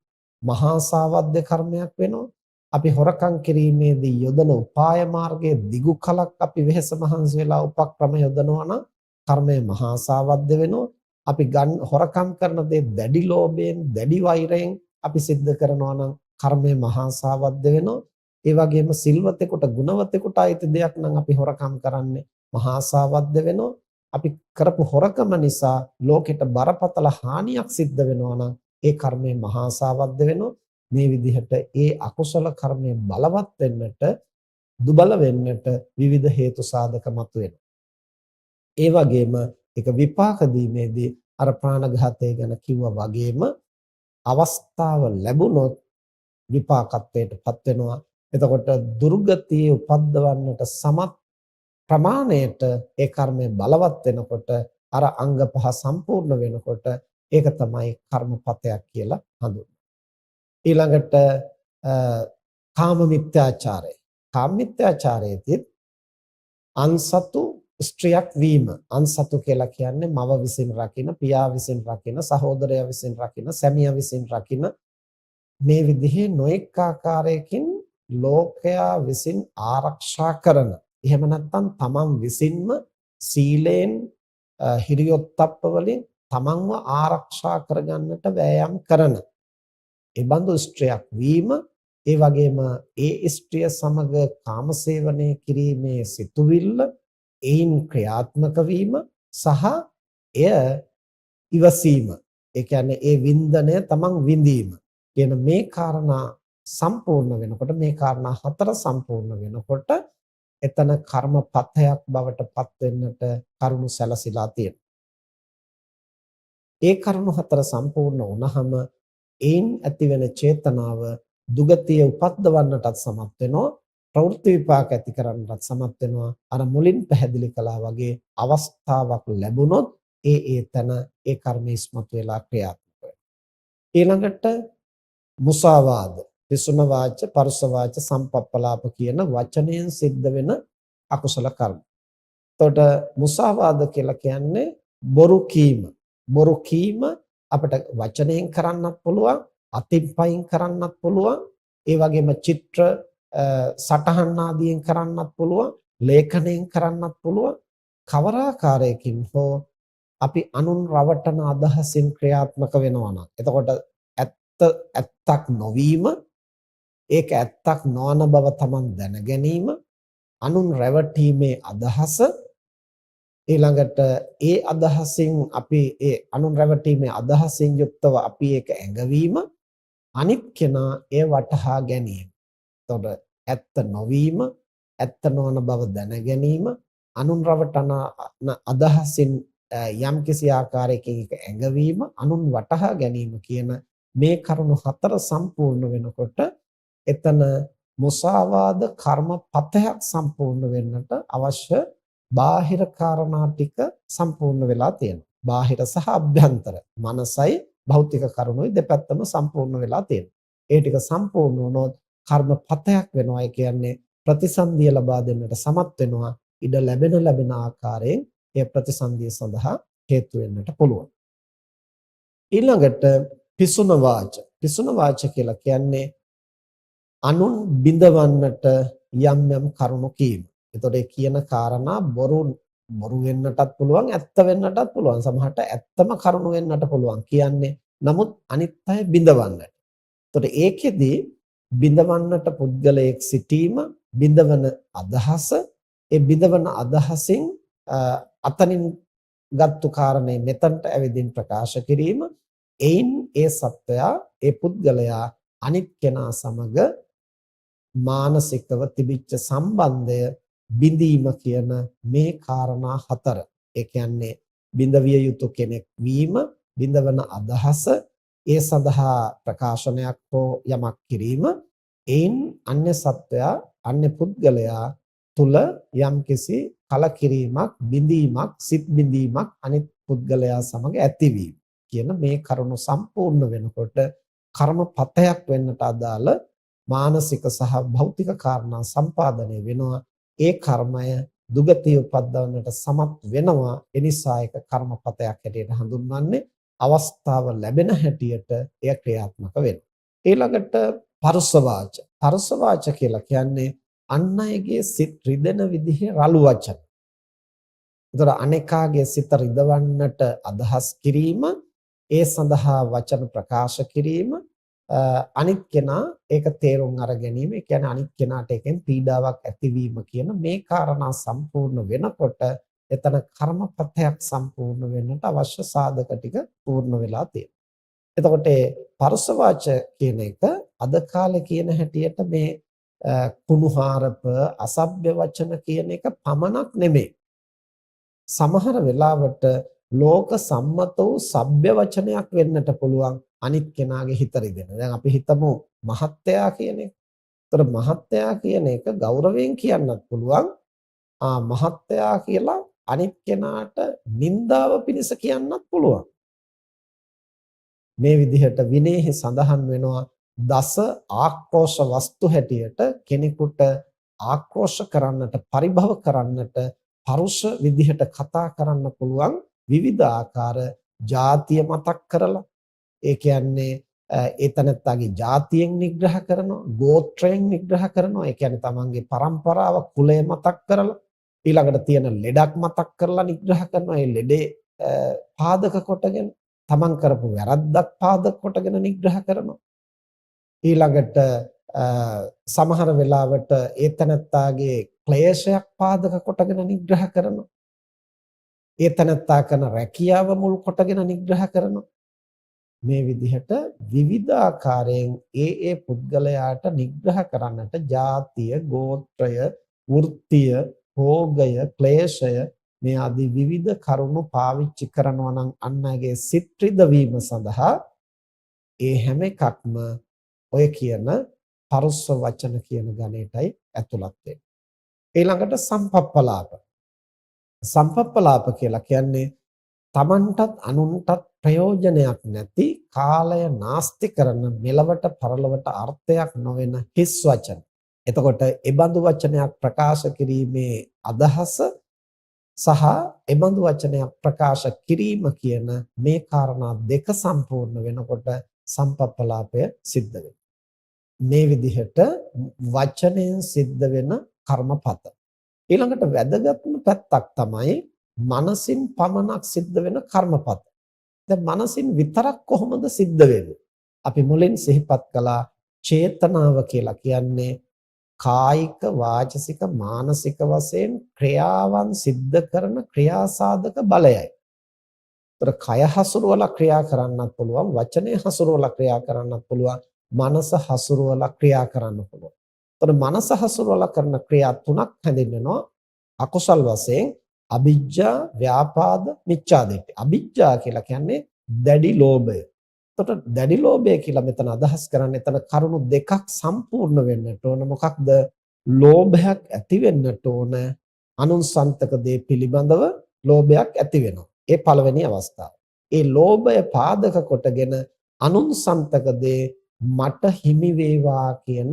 මහා සාවද්‍ය කර්මයක් වෙනවා. අපි හොරකම් කිරීමේදී යොදන උපාය මාර්ගයේ දිගු කලක් අපි වෙහෙස මහන්සි වෙලා උපක්‍රම යොදනවා නම් කර්මය මහා සාවද්‍ය වෙනවා. අපි හොරකම් කරන දේ දැඩි ලෝභයෙන්, දැඩි වෛරයෙන් අපි සිද්ධ කරනවා නම් කර්මය මහා සාවද්‍ය වෙනවා. ඒ වගේම සිල්වතෙකුට, ගුණවතෙකුට අයිති දෙයක් නම් අපි හොරකම් කරන්නේ මහා සාවද්‍ය වෙනවා. අපි කරපු හොරකම නිසා ලෝකෙට බරපතල හානියක් සිද්ධ වෙනවා නම් ඒ කර්මය මහා සාවද්‍ය වෙනවා. මේ විදිහට ඒ අකුසල කර්මය බලවත් වෙන්නට, දුබල වෙන්නට විවිධ හේතු සාධක මතුවෙනවා. ඒ වගේම ඒක විපාක දීමේදී අර ප්‍රාණඝාතය ගැන කිව්වා වගේම අවස්ථාව ලැබුණොත් විපාකත්වයටපත් වෙනවා. එතකොට දුර්ගතිය උපද්දවන්නට සමත් ප්‍රමාණයට ඒ කර්මය බලවත් වෙනකොට අර අංග පහ සම්පූර්ණ වෙනකොට ඒක තමයි කර්මපතයක් කියලා හඳුන්වන්නේ. ඊළඟට කාම මිත්‍යාචාරය. කාම මිත්‍යාචාරයේදී අන්සතු ස්ත්‍රියක් වීම අන්සතු කියලා කියන්නේ මව විසින් රකින, පියා විසින් රකින, සහෝදරයා විසින් රකින, සැමියා විසින් රකින මේ විදිහේ නොඑක ආකාරයකින් ලෝකයා විසින් ආරක්ෂා කරන. එහෙම නැත්නම් තමන් විසින්ම සීලයෙන් හිරියොත්ප්ප වලින් තමන්ව ආරක්ෂා කරගන්නට වෑයම් කරන. ඒ බඳු ස්ත්‍රියක් වීම, ඒ වගේම ඒ ස්ත්‍රිය සමග කාමසේවනය කිරීමේ සිතුවිල්ල, ඒන් ක්‍රියාත්මක වීම සහ එය ඉවසීම. ඒ කියන්නේ ඒ වින්දනය තමන් විඳීම කියන මේ කාරණා සම්පූර්ණ වෙනකොට, මේ කාරණා හතර සම්පූර්ණ වෙනකොට එතන කර්මපතයක් බවට පත් වෙන්නට කරුණු සැලසීලා තියෙනවා. ඒ කරුණු හතර සම්පූර්ණ වුණහම ඒන් ඇතිවෙන චේතනාව දුගතිය උපද්දවන්නටත් සමත් වෙනවා, ප්‍රවෘත්ති විපාක ඇති කරන්නටත් සමත් වෙනවා. අර මුලින් පැහැදිලි කළා වගේ අවස්ථාවක් ලැබුණොත් ඒ තන ඒ කර්ම ඉස්මතු වෙලා ක්‍රියාත්මක වෙනවා. ඊළඟට මුසාවාද, පිසුන වාච, පරුස වාච, සම්පප්පලාප කියන වචනයෙන් සිද්ධ වෙන අකුසල කර්ම. එතකොට මුසාවාද කියලා කියන්නේ බොරු කීම. බොරු කීම අපිට වචනයෙන් කරන්නත් පුළුවන්, අතින් පයින් කරන්නත් පුළුවන්, ඒ වගේම චිත්‍ර සටහන් ආදියෙන් කරන්නත් පුළුවන්, ලේඛනයෙන් කරන්නත් පුළුවන්. කවර ආකාරයකින් හෝ අපි අනුන් රවටන අදහසින් ක්‍රියාත්මක වෙනවා නම්, එතකොට ඇත්තක් නොවීම, ඒක ඇත්තක් නොවන බව Taman දැන ගැනීම, අනුන් රැවටීමේ අදහස, ඊළඟට ඒ අදහසින් අපි ඒ අනුන් රැවටීමේ අදහසින් යුක්තව අපි ඒක ඇඟවීම, අනිත් කෙනා ඒ වටහා ගැනීම. එතකොට ඇත්ත නොවීම, ඇත්ත නොවන බව දැන ගැනීම, අනුන් රවටන අදහසින් යම්කිසි ආකාරයකින් ඒක ඇඟවීම, අනුන් වටහා ගැනීම කියන මේ කරුණු හතර සම්පූර්ණ වෙනකොට එතන මුසාවාද කර්මපතයක් සම්පූර්ණ වෙන්නට අවශ්‍ය බාහිර කාරණා ටික සම්පූර්ණ වෙලා තියෙනවා. බාහිර සහ අභ්‍යන්තර මනසයි භෞතික කරුණුයි දෙපැත්තම සම්පූර්ණ වෙලා තියෙනවා. ඒ ටික සම්පූර්ණ වුණොත් කර්මපතයක් වෙනවා. ඒ කියන්නේ ප්‍රතිසන්දිය ලබා දෙන්නට සමත් වෙනවා. ඉඩ ලැබෙන ආකාරයෙන් ඒ ප්‍රතිසන්දිය සඳහා හේතු වෙන්නට පුළුවන්. ඊළඟට පිසුන වාච. පිසුන වාච කියලා කියන්නේ අනුන් බිඳවන්නට යම් කරුණු කීම. එතකොට ඒ කියන කාරණා බොරු වෙන්නටත් පුළුවන්, ඇත්ත වෙන්නටත් පුළුවන්. සමහරට ඇත්තම කරුණු වෙන්නට පුළුවන් කියන්නේ. නමුත් අනිත් අය බිඳවන්නට. එතකොට ඒකෙදි බිඳවන්නට පුද්ගලයෙක් සිටීම, බිඳවන අදහස, ඒ බිඳවන අදහසින් අතනින් ගත්තු කාරණේ මෙතනට ඇවිදින් ප්‍රකාශ කිරීම, එයින් ඒ සත්වයා, ඒ පුද්ගලයා අනිත් කෙනා සමග මානසිකව තිබිච්ච සම්බන්ධය බිඳීම කියන මේ කාරණා හතර. ඒ කියන්නේ බිඳවිය යුතු කෙනෙක් වීම, බිඳවන අදහස, ඒ සඳහා ප්‍රකාශනයක් හෝ යමක් කිරීම, එයින් අන්‍ය සත්වයා, අන්‍ය පුද්ගලයා තුල යම්කිසි කලකිරීමක්, බිඳීමක්, සිත් බිඳීමක් අනිත් පුද්ගලයා සමග ඇතිවීම කියන මේ කරුණු සම්පූර්ණ වෙනකොට කර්මපතයක් වෙන්නට අදාළ මානසික සහ භෞතික කාරණා සම්පාදනය වෙනවා. ඒ කර්මය දුගතිය උපද්දවන්නට සමත් වෙනවා. එනිසා ඒක කර්මපතයක් හැටියට හඳුන්වන්නේ. අවස්ථාව ලැබෙන හැටියට එය ක්‍රියාත්මක වෙනවා. ඊළඟට පරුස වාච. පරුස වාච කියලා කියන්නේ අන් අයගේ සිත් රිදෙන විදිහේ රළු වචන. ඒතර අනේකාගේ සිත රිදවන්නට අදහස් කිරීම, ඒ සඳහා වචන ප්‍රකාශ කිරීම, අනිත් කෙනා ඒක තේරුම් අර ගැනීම, ඒ කියන්නේ අනිත් කෙනාට එකෙන් පීඩාවක් ඇතිවීම කියන මේ කාරණා සම්පූර්ණ වෙනකොට එතන කර්මපතයක් සම්පූර්ණ වෙන්නට අවශ්‍ය සාධක ටික පූර්ණ වෙලා තියෙනවා. එතකොට පරුස වාච කියන එක අද කාලේ කියන හැටියට මේ කුණුහාරප, අසභ්‍ය වචන කියන එක පමණක් නෙමෙයි. සමහර වෙලාවට ලෝක සම්මත වූ සભ્ય වචනයක් වෙන්නට පුළුවන් අනිත් කෙනාගේ හිත රිදෙන. දැන් අපි හිතමු මහත්තයා කියන එක. ඒතර මහත්තයා කියන එක ගෞරවයෙන් කියන්නත් පුළුවන්. මහත්තයා කියලා අනිත් කෙනාට නින්දාව පිණිස කියන්නත් පුළුවන්. මේ විදිහට විනයෙහි සඳහන් වෙනවා දස ආක්‍රෝෂ වස්තු හැටියට කෙනෙකුට ආක්‍රෝෂ කරන්නට, පරිභව කරන්නට පරුෂ විදිහට කතා කරන්න පුළුවන් විවිධ ආකාර ජාතිය මතක් කරලා ඒ කියන්නේ ඒ තනත්තාගේ ජාතියෙන් නිග්‍රහ කරනවා, ගෝත්‍රයෙන් නිග්‍රහ කරනවා. ඒ කියන්නේ තමන්ගේ પરම්පරාව කුලය මතක් කරලා ඊළඟට තියෙන ලෙඩක් මතක් කරලා නිග්‍රහ කරනවා. ඒ ලෙඩේ පාදක කොටගෙන තමන් කරපු වැරද්දක් පාදක කොටගෙන නිග්‍රහ කරනවා. ඊළඟට සමහර වෙලාවට ඒ තනත්තාගේ ක්ලේශයක් පාදක කොටගෙන නිග්‍රහ කරනවා. ඒ තනත්තා කරන රැකියාව මුල් කොටගෙන නිග්‍රහ කරනවා. මේ විදිහට විවිධ ආකාරයෙන් ඒ පුද්ගලයාට නිග්‍රහ කරන්නට ජාතිය, ගෝත්‍රය, වෘත්තිය, භෝගය, ක්ලේශය මේ ආදී විවිධ කරුණු පාවිච්චි කරනවා නම් අන් අයගේ සිත් රිදවීම සඳහා ඒ හැම එකක්ම ඔය කියන පරුස්ස වචන කියන ගණයටයි ඇතුළත් වෙන්නේ. ඊළඟට සම්පප්පලාප. සම්පප්පලාප කියලා කියන්නේ තමන්ටත් අනුන්ටත් ප්‍රයෝජනයක් නැති කාලය නාස්ති කරන මෙලවට පරලවට අර්ථයක් නොවන හිස් වචන. එතකොට ඒ බඳු වචනයක් ප්‍රකාශ කිරීමේ අදහස සහ ඒ බඳු වචනයක් ප්‍රකාශ කිරීම කියන මේ කාරණා දෙක සම්පූර්ණ වෙනකොට සම්පප්පලාපය සිද්ධ වෙනවා. මේ විදිහට වචනයෙන් සිද්ධ වෙන කර්මපත. ඊළඟට වැදගත්ම පැත්තක් තමයි මනසින් පමණක් සිද්ධ වෙන කර්මපත. දැන් මනසින් විතරක් කොහොමද සිද්ධ වෙන්නේ? අපි මුලින් සිහිපත් කළා චේතනාව කියලා කියන්නේ කායික වාචසික මානසික වශයෙන් ක්‍රියාවන් සිද්ධ කරන ක්‍රියාසාධක බලයයි. ඒතර කය හසුරුවලා ක්‍රියා කරන්නත් පුළුවන්, වචනය හසුරුවලා ක්‍රියා කරන්නත් පුළුවන්, මනස හසුරුවලා ක්‍රියා කරන්න පුළුවන්. ඒතර මනස හසුරුවලා කරන ක්‍රියා තුනක් හැඳින්වෙනවා අකුසල් වශයෙන් අවිජ්ජා, ව්‍යාපාද, මිච්ඡාදිට්ඨි. අවිජ්ජා කියලා කියන්නේ දැඩි ලෝභය. එතකොට දැඩි ලෝභය කියලා මෙතන අදහස් කරන්නේ එතන කරුණු දෙකක් සම්පූර්ණ වෙන්නට ඕන. මොකක්ද? ලෝභයක් ඇති වෙන්නට ඕන. අනුන්සන්තක දේ පිළිබඳව ලෝභයක් ඇති වෙනවා. ඒ පළවෙනි අවස්ථාව. ඒ ලෝභය පාදක කොටගෙන අනුන්සන්තක දේ මට හිමි වේවා කියන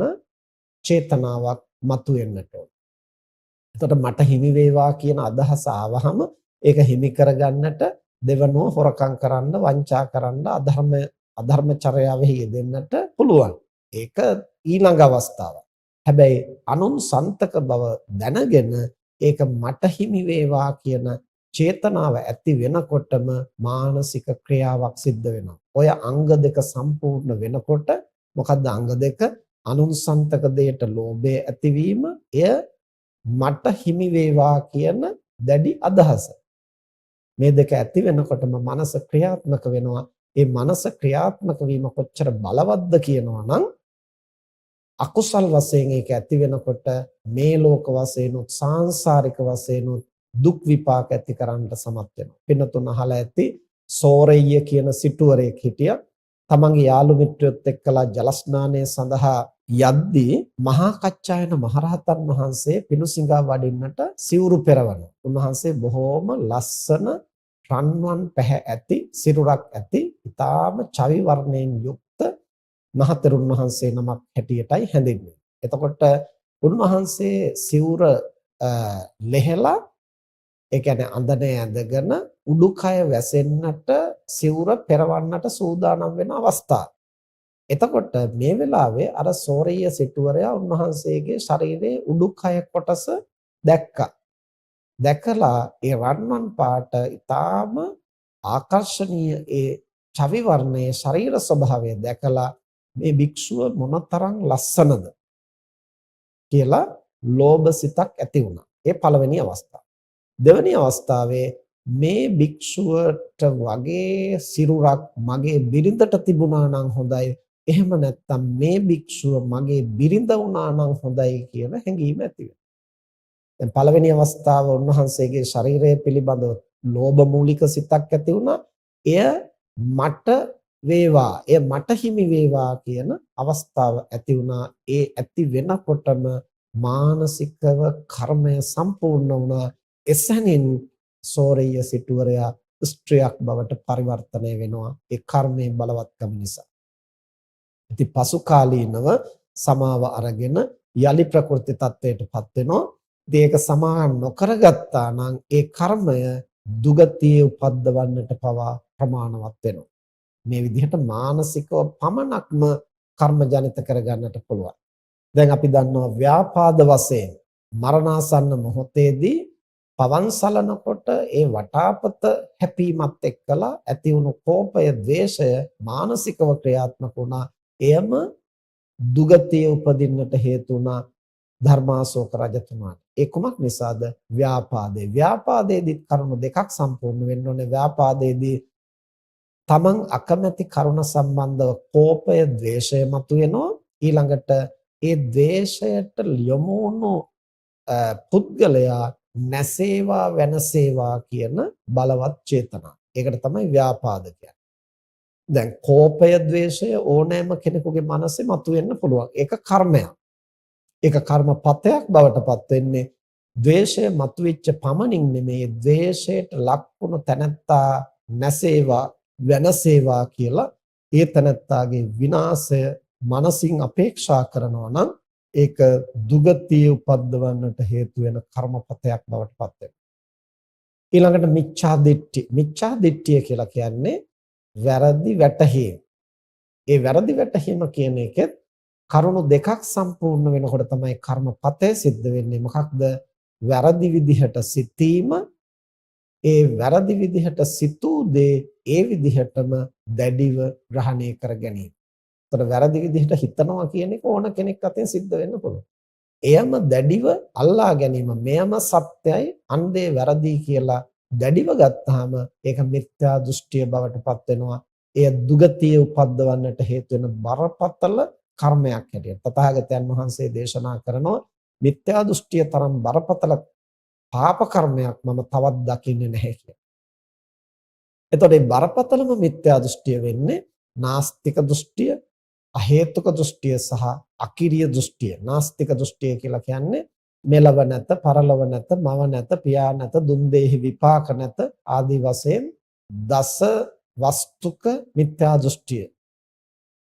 චේතනාවක් මතුවෙන්නට ඕන. එතකොට මට හිමි වේවා කියන අදහස ආවහම ඒක හිමි කරගන්නට දෙවනුව හොරකම් කරන්න, වංචා කරන්න, අධර්මචර්යාවෙහි යෙදෙන්නට පුළුවන්. ඒක ඊළඟ අවස්ථාව. හැබැයි අනුන් සන්තක බව දැනගෙන ඒක මට හිමි වේවා කියන චේතනාව ඇති වෙනකොටම මානසික ක්‍රියාවක් සිද්ධ වෙනවා. ඔය අංග දෙක සම්පූර්ණ වෙනකොට මොකද්ද අංග දෙක? අනුන් සන්තක දෙයට ලෝභය ඇතිවීම, එය මට හිමි වේවා කියන දැඩි අදහස. මේ දෙක ඇති වෙනකොටම මනස ක්‍රියාත්මක වෙනවා. ඒ මනස ක්‍රියාත්මක වීම කොච්චර බලවත්ද කියනවා නම් අකුසල් වශයෙන් ඒක ඇති වෙනකොට මේ ලෝක වශයෙන් උත් සාංශාරික වශයෙන් උත් දුක් විපාක ඇති කරන්නට සමත් වෙනවා. පින්නතුන් අහලා ඇති සෝරෙය්‍ය කියන සිටුවරයෙක් හිටියා. තමන්ගේ යාළු මිත්‍රයොත් එක්කලා ජල ස්නානය සඳහා යද්දී මහා කච්චායන මහරහතන් වහන්සේ පිණුසිඟා වඩින්නට සිවුරු පෙරවනවා. උන්වහන්සේ බොහෝම ලස්සන රන්වන් පැහැ ඇති සිරුරක් ඇති ඊටාම චවි වර්ණයෙන් යුක්ත මහතෙරුන් වහන්සේ නමක් හැටියටයි හැඳින්වෙන්නේ. එතකොට උන්වහන්සේ සිවුර ලෙහෙලා ඒ කියන්නේ අඳනේ ඇඳගෙන උඩුකය වැසෙන්නට සිවුර පෙරවන්නට සූදානම් වෙන අවස්ථාව. එතකොට මේ වෙලාවේ අර සෝරිය සිටුවරයා උන්වහන්සේගේ ශරීරයේ උඩුකය කොටස දැක්කා. දැකලා ඒ රන්වන් පාට ඊටාම ආකර්ශනීය ඒ චවි වර්ණයේ ශරීර ස්වභාවය දැකලා මේ භික්ෂුව මොනතරම් ලස්සනද කියලා ලෝභ සිතක් ඇති වුණා. ඒ පළවෙනි අවස්ථාව. දෙවෙනි අවස්ථාවේ මේ භික්ෂුවට වගේ සිරුරක් මගේ බිරිඳට තිබුණා නම් හොඳයි. එහෙම නැත්නම් මේ භික්ෂුව මගේ බිරිඳ වුණා නම් හොඳයි කියන හැඟීම ඇති වෙනවා. දැන් පළවෙනි අවස්ථාව උන්වහන්සේගේ ශරීරය පිළිබඳව ලෝභ මූලික සිතක් ඇති වුණා. එය මට වේවා, එය මට හිමි වේවා කියන අවස්ථාව ඇති වුණා. ඒ ඇති වෙනකොටම මානසිකව කර්මය සම්පූර්ණ වුණා. එසැනින් සෝරිය සිටුවරයා ස්ත්‍රියක් බවට පරිවර්තනය වෙනවා ඒ කර්මයේ බලවත්කම නිසා. ඉතින් පසු කාලීනව සමාව අරගෙන යලි ප්‍රකෘති තත්වයටපත් වෙනවා. ඉතින් ඒක සමාන නොකරගත්තා නම් ඒ කර්මය දුගතියේ උපද්දවන්නට පවා ප්‍රමාණවත් වෙනවා. මේ විදිහට මානසිකව පමණක්ම කර්ම ජනිත කරගන්නට පුළුවන්. දැන් අපි දන්නවා ව්‍යාපාද වශයෙන් මරණාසන්න මොහොතේදී පවන් සලනකොට ඒ වටාපත හැපීමත් එක්කලා ඇති වුණු කෝපය, ද්වේෂය මානසිකව ක්‍රියාත්මක වුණා. එයම දුගතිය උපදින්නට හේතු වුණා ධර්මාශෝක රජතුමාට. ඒ කුමක් නිසාද? ව්‍යාපාදේ. ව්‍යාපාදයේදී කරුණු දෙකක් සම්පූර්ණ වෙන්න ඕනේ. ව්‍යාපාදයේදී තමන් අකමැති කරුණ සම්බන්ධව කෝපය, ද්වේෂය මතුවෙනවා. ඊළඟට ඒ ද්වේෂයට යොමු වුණු පුද්ගලයා නැසේවා වෙනසේවා කියන බලවත් චේතනා. ඒකට තමයි ව්‍යාපාද කියන්නේ. දැන් කෝපය, ද්වේෂය ඕනෑම කෙනෙකුගේ මනසේ මතුවෙන්න පුළුවන්. ඒක කර්මයක්. ඒක කර්මපතයක් බවට පත් වෙන්නේ ද්වේෂය මතුවෙච්ච පමණින් නෙමෙයි, ද්වේෂයට ලක් වුණු තැනැත්තා නැසේවා වෙනසේවා කියලා ඒ තැනැත්තාගේ විනාශය මනසින් අපේක්ෂා කරනවා නම් ඒක දුගතිය උපද්දවන්නට හේතු වෙන කර්මපතයක් බවට පත් වෙනවා. ඊළඟට මිච්ඡා දිට්ඨි. මිච්ඡා දිට්ඨිය කියලා කියන්නේ වැරදි වැටහීම. ඒ වැරදි වැටහීම කියන එකෙත් කරුණු දෙකක් සම්පූර්ණ වෙනකොට තමයි කර්මපතය සිද්ධ වෙන්නේ. මොකක්ද? වැරදි විදිහට සිතීම, ඒ වැරදි විදිහට සිතූ දේ ඒ විදිහටම දැඩිව ග්‍රහණය කර ගැනීම. ඒතර වැරදි විදිහට හිතනවා කියන එක ඕන කෙනෙක් අතෙන් සිද්ධ වෙන්න පුළුවන්. එයම දැඩිව අල්ලා ගැනීම, මෙයම සත්‍යයි අන්දේ වැරදි කියලා දැඩිව ගත්තාම ඒක මිත්‍යා දෘෂ්ටිය බවට පත් වෙනවා. එය දුගතිය උපද්දවන්නට හේතු වෙන බරපතල කර්මයක් හැටියට තථාගතයන් වහන්සේ දේශනා කරනවා. මිත්‍යා දෘෂ්ටිය තරම් බරපතල පාප කර්මයක් මම තවත් දකින්නේ නැහැ කියලා. එතකොට මේ බරපතලම මිත්‍යා දෘෂ්ටිය වෙන්නේ නාස්තික දෘෂ්ටිය, අහේතුක දෘෂ්ටිය සහ අකිරිය දෘෂ්ටිය. නාස්තික දෘෂ්ටිය කියලා කියන්නේ මෙලව නැත, පරලොව නැත, මව නැත, පියා නැත, දුන් දෙහි විපාක නැත ආදී වශයෙන් දස වස්තුක මිත්‍යා දෘෂ්ටිය.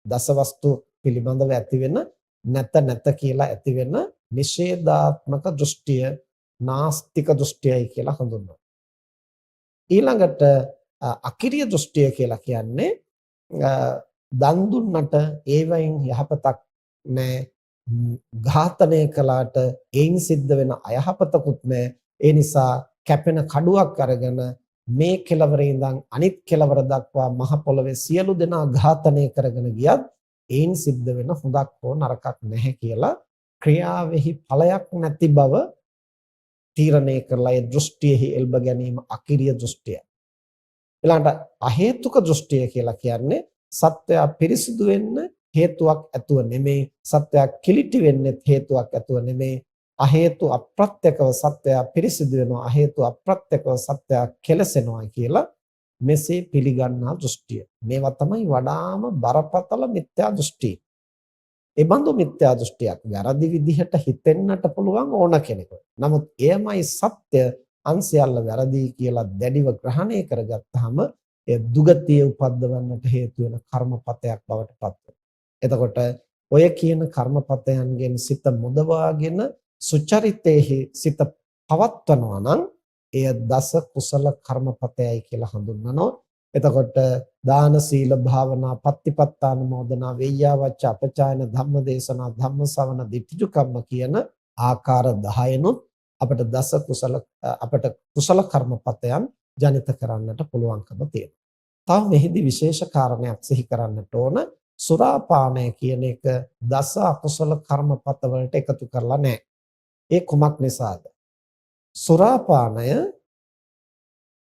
දස වස්තු පිළිබඳව ඇති වෙන නැත කියලා ඇති වෙන නිෂේධාත්මක දෘෂ්ටිය නාස්තික දෘෂ්ටියයි කියලා හඳුන්වනවා. ඊළඟට අකිරිය දෘෂ්ටිය කියලා කියන්නේ දන් දුන්නට ඒවයින් යහපතක් නැහැ, ඝාතනය කළාට ඒන් සිද්ධ වෙන අයහපතකුත් නැහැ. ඒ නිසා කැපෙන කඩුවක් අරගෙන මේ කෙලවරේ ඉඳන් අනිත් කෙලවර දක්වා මහ පොළවේ සියලු දෙනා ඝාතනය කරගෙන ගියත් ඒන් සිද්ධ වෙන හොඳක් හෝ නරකක් නැහැ කියලා ක්‍රියාවෙහි ඵලයක් නැති බව තීරණය කරලා ඒ දෘෂ්ටියෙහි එල්බ ගැනීම අකිරිය දෘෂ්ටිය. ඊළඟට අහේතුක දෘෂ්ටිය කියලා කියන්නේ සත්වයා පිරිසිදු වෙන්න හේතුවක් ඇතුව නෙමෙයි, සත්වයා කිලිටි වෙන්නේ හේතුවක් ඇතුව නෙමෙයි, අහේතු අප්‍රත්‍යකව සත්වයා පිරිසිදු වෙනවා, අහේතු අප්‍රත්‍යකව සත්වයා කෙලසෙනවා කියලා මෙසේ පිළිගන්නා දෘෂ්ටිය. මේවා තමයි වඩාම බරපතල මිත්‍යා දෘෂ්ටි. ඒ බඳු මිත්‍යා දෘෂ්ටියක් වැරදි විදිහට හිතෙන්නට පුළුවන් ඕන කෙනෙකුට. නමුත් එයමයි සත්‍ය, අන්සියල්ල වැරදි කියලා දැඩිව ග්‍රහණය කරගත්තාම ඒ දුගතිය උපද්දවන්නට හේතු වෙන කර්මපතයක් බවට පත් වෙනවා. එතකොට ඔය කියන කර්මපතයන්ගෙන් සිත මුදවාගෙන සුචරිතේහි සිත පවත්වනවා නම් එය දස කුසල කර්මපතයයි කියලා හඳුන්වනවා. එතකොට දාන, සීල, භාවනා, පත්තිපත්තානුමෝදනා, වෙය්‍යාවච්ච, අපචායන, ධම්මදේශනා, ධම්මසවන, දිට්ඨිජුකම්ම කියන ආකාර 10නුත් අපට කුසල කර්මපතයන් ජනිත කරන්නට පුළුවන්කම තියෙනවා. තව මෙහිදී විශේෂ කාරණයක් සිහි කරන්නට ඕන. සුරාපානය කියන එක දස අකුසල කර්මපත වලට එකතු කරලා නැහැ. ඒ කුමක් නිසාද? සුරාපානය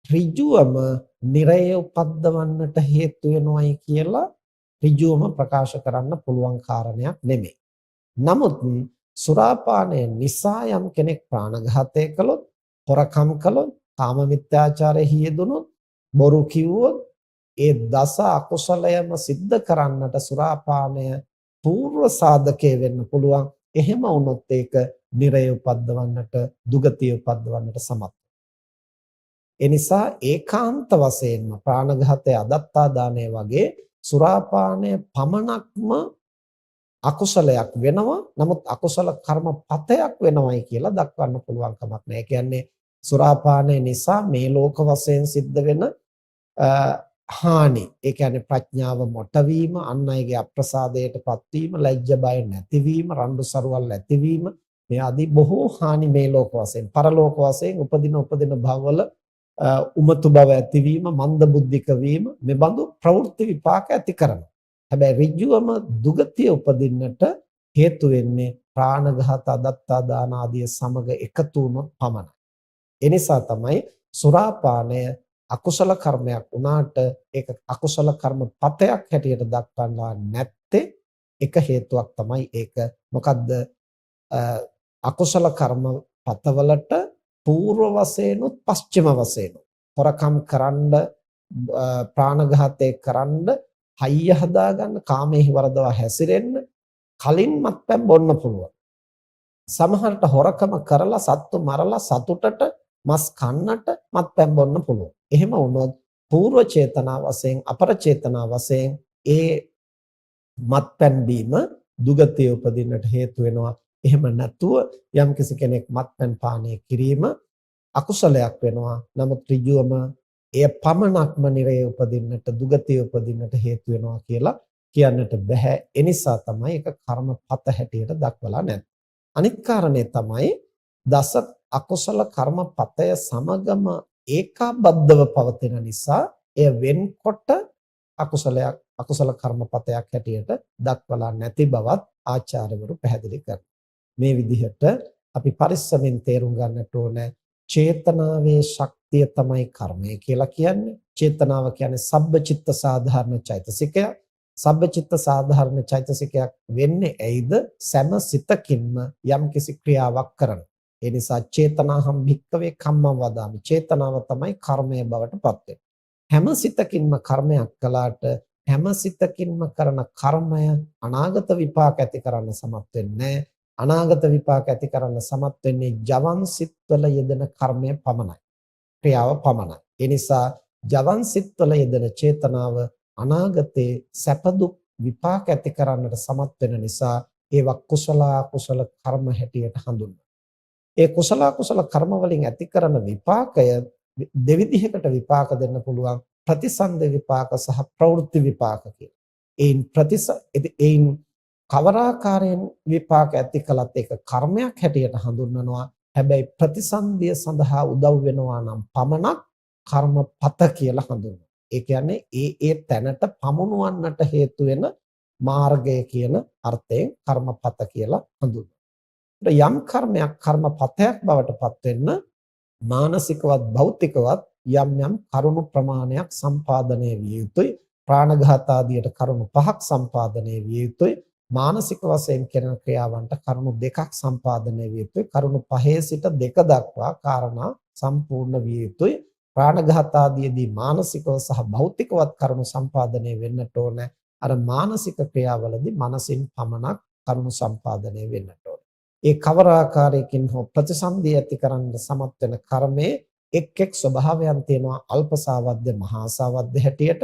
ඍජුවම නිරය උපද්දවන්නට හේතු වෙනවයි කියලා ඍජුවම ප්‍රකාශ කරන්න පුළුවන් කාරණයක් නෙමෙයි. නමුත් සුරාපානය නිසා යම් කෙනෙක් ප්‍රාණඝාතය කළොත්, හොරකම් කළොත්, කාම මිත්‍යාචාරයේ යෙදුනොත්, බොරු කිව්වොත්, ඒ දස අකුසලයම සිද්ධ කරන්නට සුරාපානය පූර්ව සාධකයේ වෙන්න පුළුවන්. එහෙම වුණොත් ඒක නිරය උපද්දවන්නට, දුගතිය උපද්දවන්නට සමත්. එනිසා ඒකාන්ත වශයෙන්ම ප්‍රාණඝාතය, අදත්තා දානය වගේ සුරාපානය පමණක්ම අකුසලයක් වෙනවා. නමුත් අකුසල කර්මපතයක් වෙනවයි කියලා දක්වන්න පුළුවන් කමක් නැහැ. ඒ කියන්නේ සුරාපානය නිසා මේ ලෝක වශයෙන් සිද්ධ වෙන හානි, ඒ කියන්නේ ප්‍රඥාව මොටවීම, අන් අයගේ අප්‍රසාදයටපත් වීම, ලැජ්ජ බය නැතිවීම, රණ්ඩු සරුවල් නැතිවීම, මේ ආදී බොහෝ හානි මේ ලෝක වශයෙන්, පරලෝක වශයෙන් උපදින භවවල උමතු බව ඇතිවීම, මන්ද බුද්ධික වීම, මේ බඳු ප්‍රවෘත්ති විපාක ඇති කරනවා. හැබැයි ඍජුවම දුගතිය උපදින්නට හේතු වෙන්නේ ප්‍රාණඝාත, අදත්තා දාන ආදී සමග එකතු වුණොත් පමණයි. ඒ නිසා තමයි සුරාපානය අකුසල කර්මයක් වුණාට ඒක අකුසල කර්ම පතයක් හැටියට දක්වන්නා නැත්තේ එක හේතුවක් තමයි ඒක. මොකද්ද? අකුසල කර්ම පතවලට పూర్ව වශයෙන් උත් පස්චිම වශයෙන් හොරකම් කරන්න, ප්‍රාණඝාතය කරන්න, හයිය හදාගන්න, කාමයේ වරදවා හැසිරෙන්න කලින් මත්පැන් බොන්න පුළුවන්. සමහරට හොරකම කරලා සත්තු මරලා සතුටට මස් කන්නට මත්පැන් බොන්න පුළුවන්. එහෙම වුණොත් పూర్ව චේතනා වශයෙන්, අපර චේතනා වශයෙන් ඒ මත්පැන් බීම දුගතිය උපදින්නට හේතු වෙනවා. එහෙම නැතුව යම්කිසි කෙනෙක් මත්පැන් පානය කිරීම අකුසලයක් වෙනවා. නමුත් ඍජුවම එය පමණක්ම නිරේ උපදින්නට, දුගතිය උපදින්නට හේතු වෙනවා කියලා කියන්නට බෑ. ඒ නිසා තමයි ඒක කර්මපත හැටියට දක්වලා නැත්තේ. අනිත් කාරණේ තමයි දස අකුසල කර්මපතය සමගම ඒකාබද්ධව පවතින නිසා එය වෙන්කොට අකුසල කර්මපතයක් හැටියට දක්වලා නැති බවත් ආචාර්යවරු පැහැදිලි කරනවා. මේ විදිහට අපි පරිස්සමෙන් තේරුම් ගන්නට ඕන චේතනාවේ ශක්තිය තමයි කර්මය කියලා කියන්නේ. චේතනාව කියන්නේ සබ්බචිත්ත සාධාරණ චෛතසිකය. සබ්බචිත්ත සාධාරණ චෛතසිකයක් වෙන්නේ ඇයිද? සෑම සිතකින්ම යම්කිසි ක්‍රියාවක් කරන. ඒ නිසා චේතනාහම් භික්කවේ කම්මං වදාමි. චේතනාව තමයි කර්මය බවට පත් වෙන්නේ. හැම සිතකින්ම කර්මයක් කළාට හැම සිතකින්ම කරන කර්මය අනාගත විපාක ඇති කරන්න සමත් වෙන්නේ නැහැ. අනාගත විපාක ඇති කරන්න සමත් වෙන්නේ ජවන් සිත්වල යෙදෙන කර්මය පමණයි. ක්‍රියාව පමණයි. ඒ නිසා ජවන් සිත්වල යෙදෙන චේතනාව අනාගතේ සැප දුක් විපාක ඇති කරන්නට සමත් වෙන නිසා ඒවා කුසල අකුසල කර්ම හැටියට හඳුන්වනවා. ඒ කුසල අකුසල කර්ම වලින් ඇති කරන විපාකය දෙවිධයකට විපාක දෙන්න පුළුවන්. ප්‍රතිසන්ද විපාක සහ ප්‍රවෘත්ති විපාක කියලා. ඒයින් කවරාකාරයෙන් විපාක ඇති කළත් ඒක කර්මයක් හැටියට හඳුන්වනවා. හැබැයි ප්‍රතිසන්දිය සඳහා උදව් වෙනවා නම් පමණක් කර්මපත කියලා හඳුන්වනවා. ඒ කියන්නේ ඒ තැනට පමුණුවන්නට හේතු වෙන මාර්ගය කියන අර්ථයෙන් කර්මපත කියලා හඳුන්වනවා. යම් කර්මයක් කර්මපතයක් බවට පත් වෙන්න මානසිකවත් භෞතිකවත් යම් කරුණු ප්‍රමාණයක් සම්පාදනය විය යුතුයි. ප්‍රාණඝාත ආදියට කරුණු 5ක් සම්පාදනය විය යුතුයි. මානසික වශයෙන් කරන ක්‍රියාවන්ට කරුණු 2ක් සම්පාදනය විය යුතුයි. කරුණු 5 සිට 2 දක්වා කාරණා සම්පූර්ණ විය යුතුයි. ප්‍රාණඝාත ආදීදී මානසිකව සහ භෞතිකවත් කරුණු සම්පාදනය වෙන්නට ඕන. අර මානසික ක්‍රියාවලදී මනසින් පමණක් කරුණු සම්පාදනය වෙන්නට ඕන. ඒ කවර ආකාරයකින් හෝ ප්‍රතිසන්දිය ඇති කරන්න සමත් වෙන කර්මයේ එක් ස්වභාවයන් තියෙනවා. අල්පසාවද්ද මහාසාවද්ද හැටියට.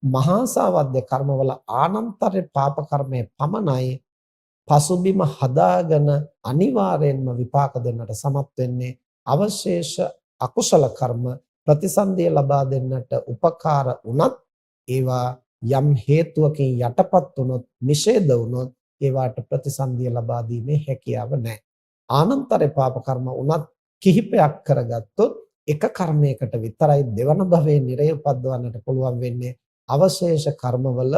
මහාසාවද්ද කර්මවල ආනන්තර පාප කර්මයේ පමණයි පසුබිම හදාගෙන අනිවාර්යෙන්ම විපාක දෙන්නට සමත් වෙන්නේ. අවශේෂ අකුසල කර්ම ප්‍රතිසන්දිය ලබා දෙන්නට උපකාර වුණත් ඒවා යම් හේතුවකින් යටපත් වුණොත්, නිෂේධ වුණොත් ඒවාට ප්‍රතිසන්දිය ලබා දීමේ හැකියාව නැහැ. ආනන්තර පාප කර්ම උනත් කිහිපයක් කරගත්තොත් එක කර්මයකට විතරයි දෙවන භවයේ නිරය උපද්දවන්නට පුළුවන් වෙන්නේ. අවශේෂ කර්මවල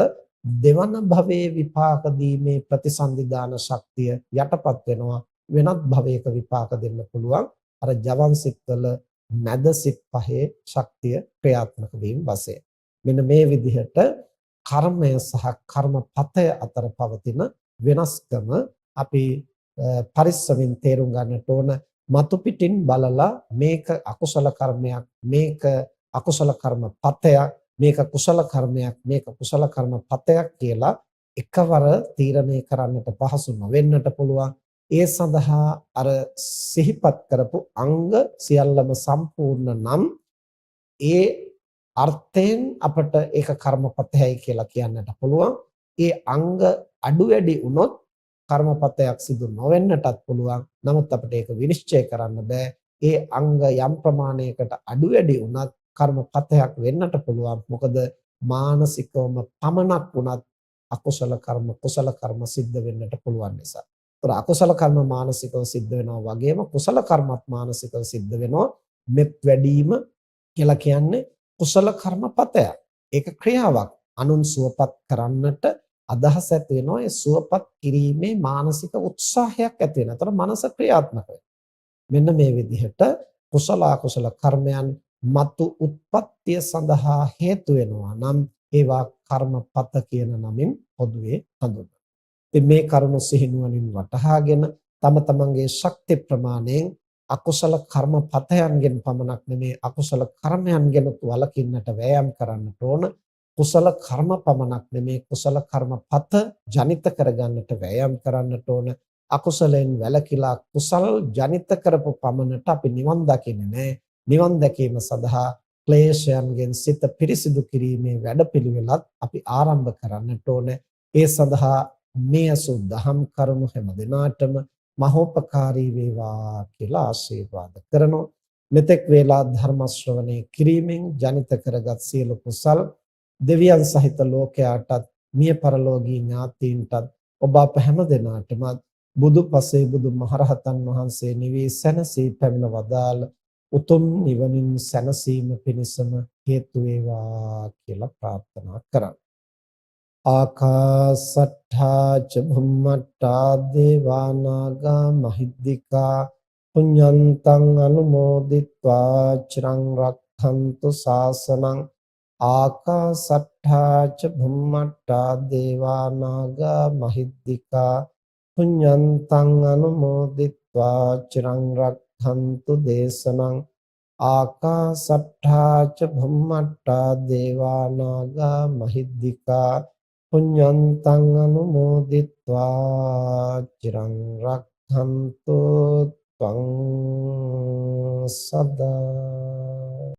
දෙවන භවයේ විපාක දීමේ ප්‍රතිසන්දිදාන ශක්තිය යටපත් වෙනවා. වෙනත් භවයක විපාක දෙන්න පුළුවන්. අර ජවන් සිත්වල මැද සිත් පහේ ශක්තිය ක්‍රියාත්මක වීම වශයෙන්. මෙන්න මේ විදිහට කර්මය සහ කර්මපතය අතර පවතින වෙනස්කම අපි පරිස්සමින් තේරුම් ගන්නට ඕන. මතු පිටින් බලලා මේක අකුසල කර්මයක්, මේක අකුසල කර්මපතයක්, මේක කුසල කර්මයක්, මේක කුසල කර්මපතයක් කියලා එකවර තීරණය කරන්නට පහසු නොවෙන්නට පුළුවන්. ඒ සඳහා අර සිහිපත් කරපු අංග සියල්ලම සම්පූර්ණ නම් ඒ අර්ථයෙන් අපට ඒක කර්මපතයයි කියලා කියන්නට පුළුවන්. ඒ අංග අඩු වැඩි වුණොත් කර්මපතයක් සිදු නොවෙන්නටත් පුළුවන්. නමුත් අපිට ඒක විනිශ්චය කරන්න බෑ. ඒ අංග යම් ප්‍රමාණයකට අඩු වැඩි වුණත් කර්මපතයක් වෙන්නට පුළුවන්. මොකද මානසිකවම පමණක් වුණත් අකුසල කර්ම කුසල කර්ම සිද්ධ වෙන්නට පුළුවන් නිසා. ඒතර අකුසල කර්ම මානසිකව සිද්ධ වෙනවා වගේම කුසල කර්මත් මානසිකව සිද්ධ වෙනවා. මෙත් වැඩිම කියලා කියන්නේ කුසල කර්මපතයක්. ඒක ක්‍රියාවක්. අනුන් සුවපත් කරන්නට අදහස් ඇති වෙනවා. ඒ සුවපත් කිරීමේ මානසික උත්සාහයක් ඇති වෙනවා. ඒතර මනස ක්‍රියාත්මක වෙනවා. මෙන්න මේ විදිහට කුසල අකුසල කර්මයන් මතු උත්පත්තිය සඳහා හේතු වෙනවා නම් ඒවා කර්මපත කියන නමින් පොදුවේ හඳුන්වනවා. ඉතින් මේ කරුණු සිහිනුවණින් වටහාගෙන තම තමන්ගේ ශක්ති ප්‍රමාණයෙන් අකුසල කර්මපතයන්ගෙන් පමණක් නෙමේ අකුසල කර්මයන්ගෙන් වළකින්නට වෑයම් කරන්නට ඕන. කුසල කර්ම පමණක් නෙමේ කුසල කර්මපත ජනිත කරගන්නට වෑයම් කරන්නට ඕන. අකුසලෙන් වැළකීලා කුසල් ජනිත කරපු පමණට අපි නිවන් දකින්නේ නැහැ. නිවන් දැකීම සඳහා ක්ලේශයන්ගෙන් සිත පිරිසිදු කිරීමේ වැඩපිළිවෙලත් අපි ආරම්භ කරන්නට ඕන. ඒ සඳහා මේ අසුද්ධහම් කරුණු හැම දිනාටම මහෝපකාරී වේවා කියලා ආශිර්වාද කරනවා. මෙතෙක් වේලා ධර්ම ශ්‍රවණය කිරීමෙන් ජනිත කරගත් සියලු කුසල් දෙවියන් සහිත ලෝකයාටත් මිය පරලෝකීය ඥාතීන්ටත් ඔබ අප හැම දිනාටම බුදු පසේ බුදු මහරහතන් වහන්සේ නිවී සැනසී පැමිණ වදාළ උතුම් නිවනින් සැනසීම පිණිසම හේතු වේවා කියලා ප්‍රාර්ථනා කරා. ආකාසට්ඨා ච භුම්මට්ඨා දේවා නාග මහිද්దికා පුඤ්ඤන්තං අනුමෝදිත්වා චිරං රක්ඛන්තු ශාසනං. ආකාසට්ඨා ච භුම්මට්ඨා දේවා නාග මහිද්దికා පුඤ්ඤන්තං අනුමෝදිත්වා චිරං රක්ඛන්තු දේශනං. ආකාසට්ඨා ච භුම්මට්ඨා දේවා නාග මහිද්దికා පුඤ්ඤන්තං අනුමෝදිත්වා චිරං රක්ඛන්තු ත්වං සදා.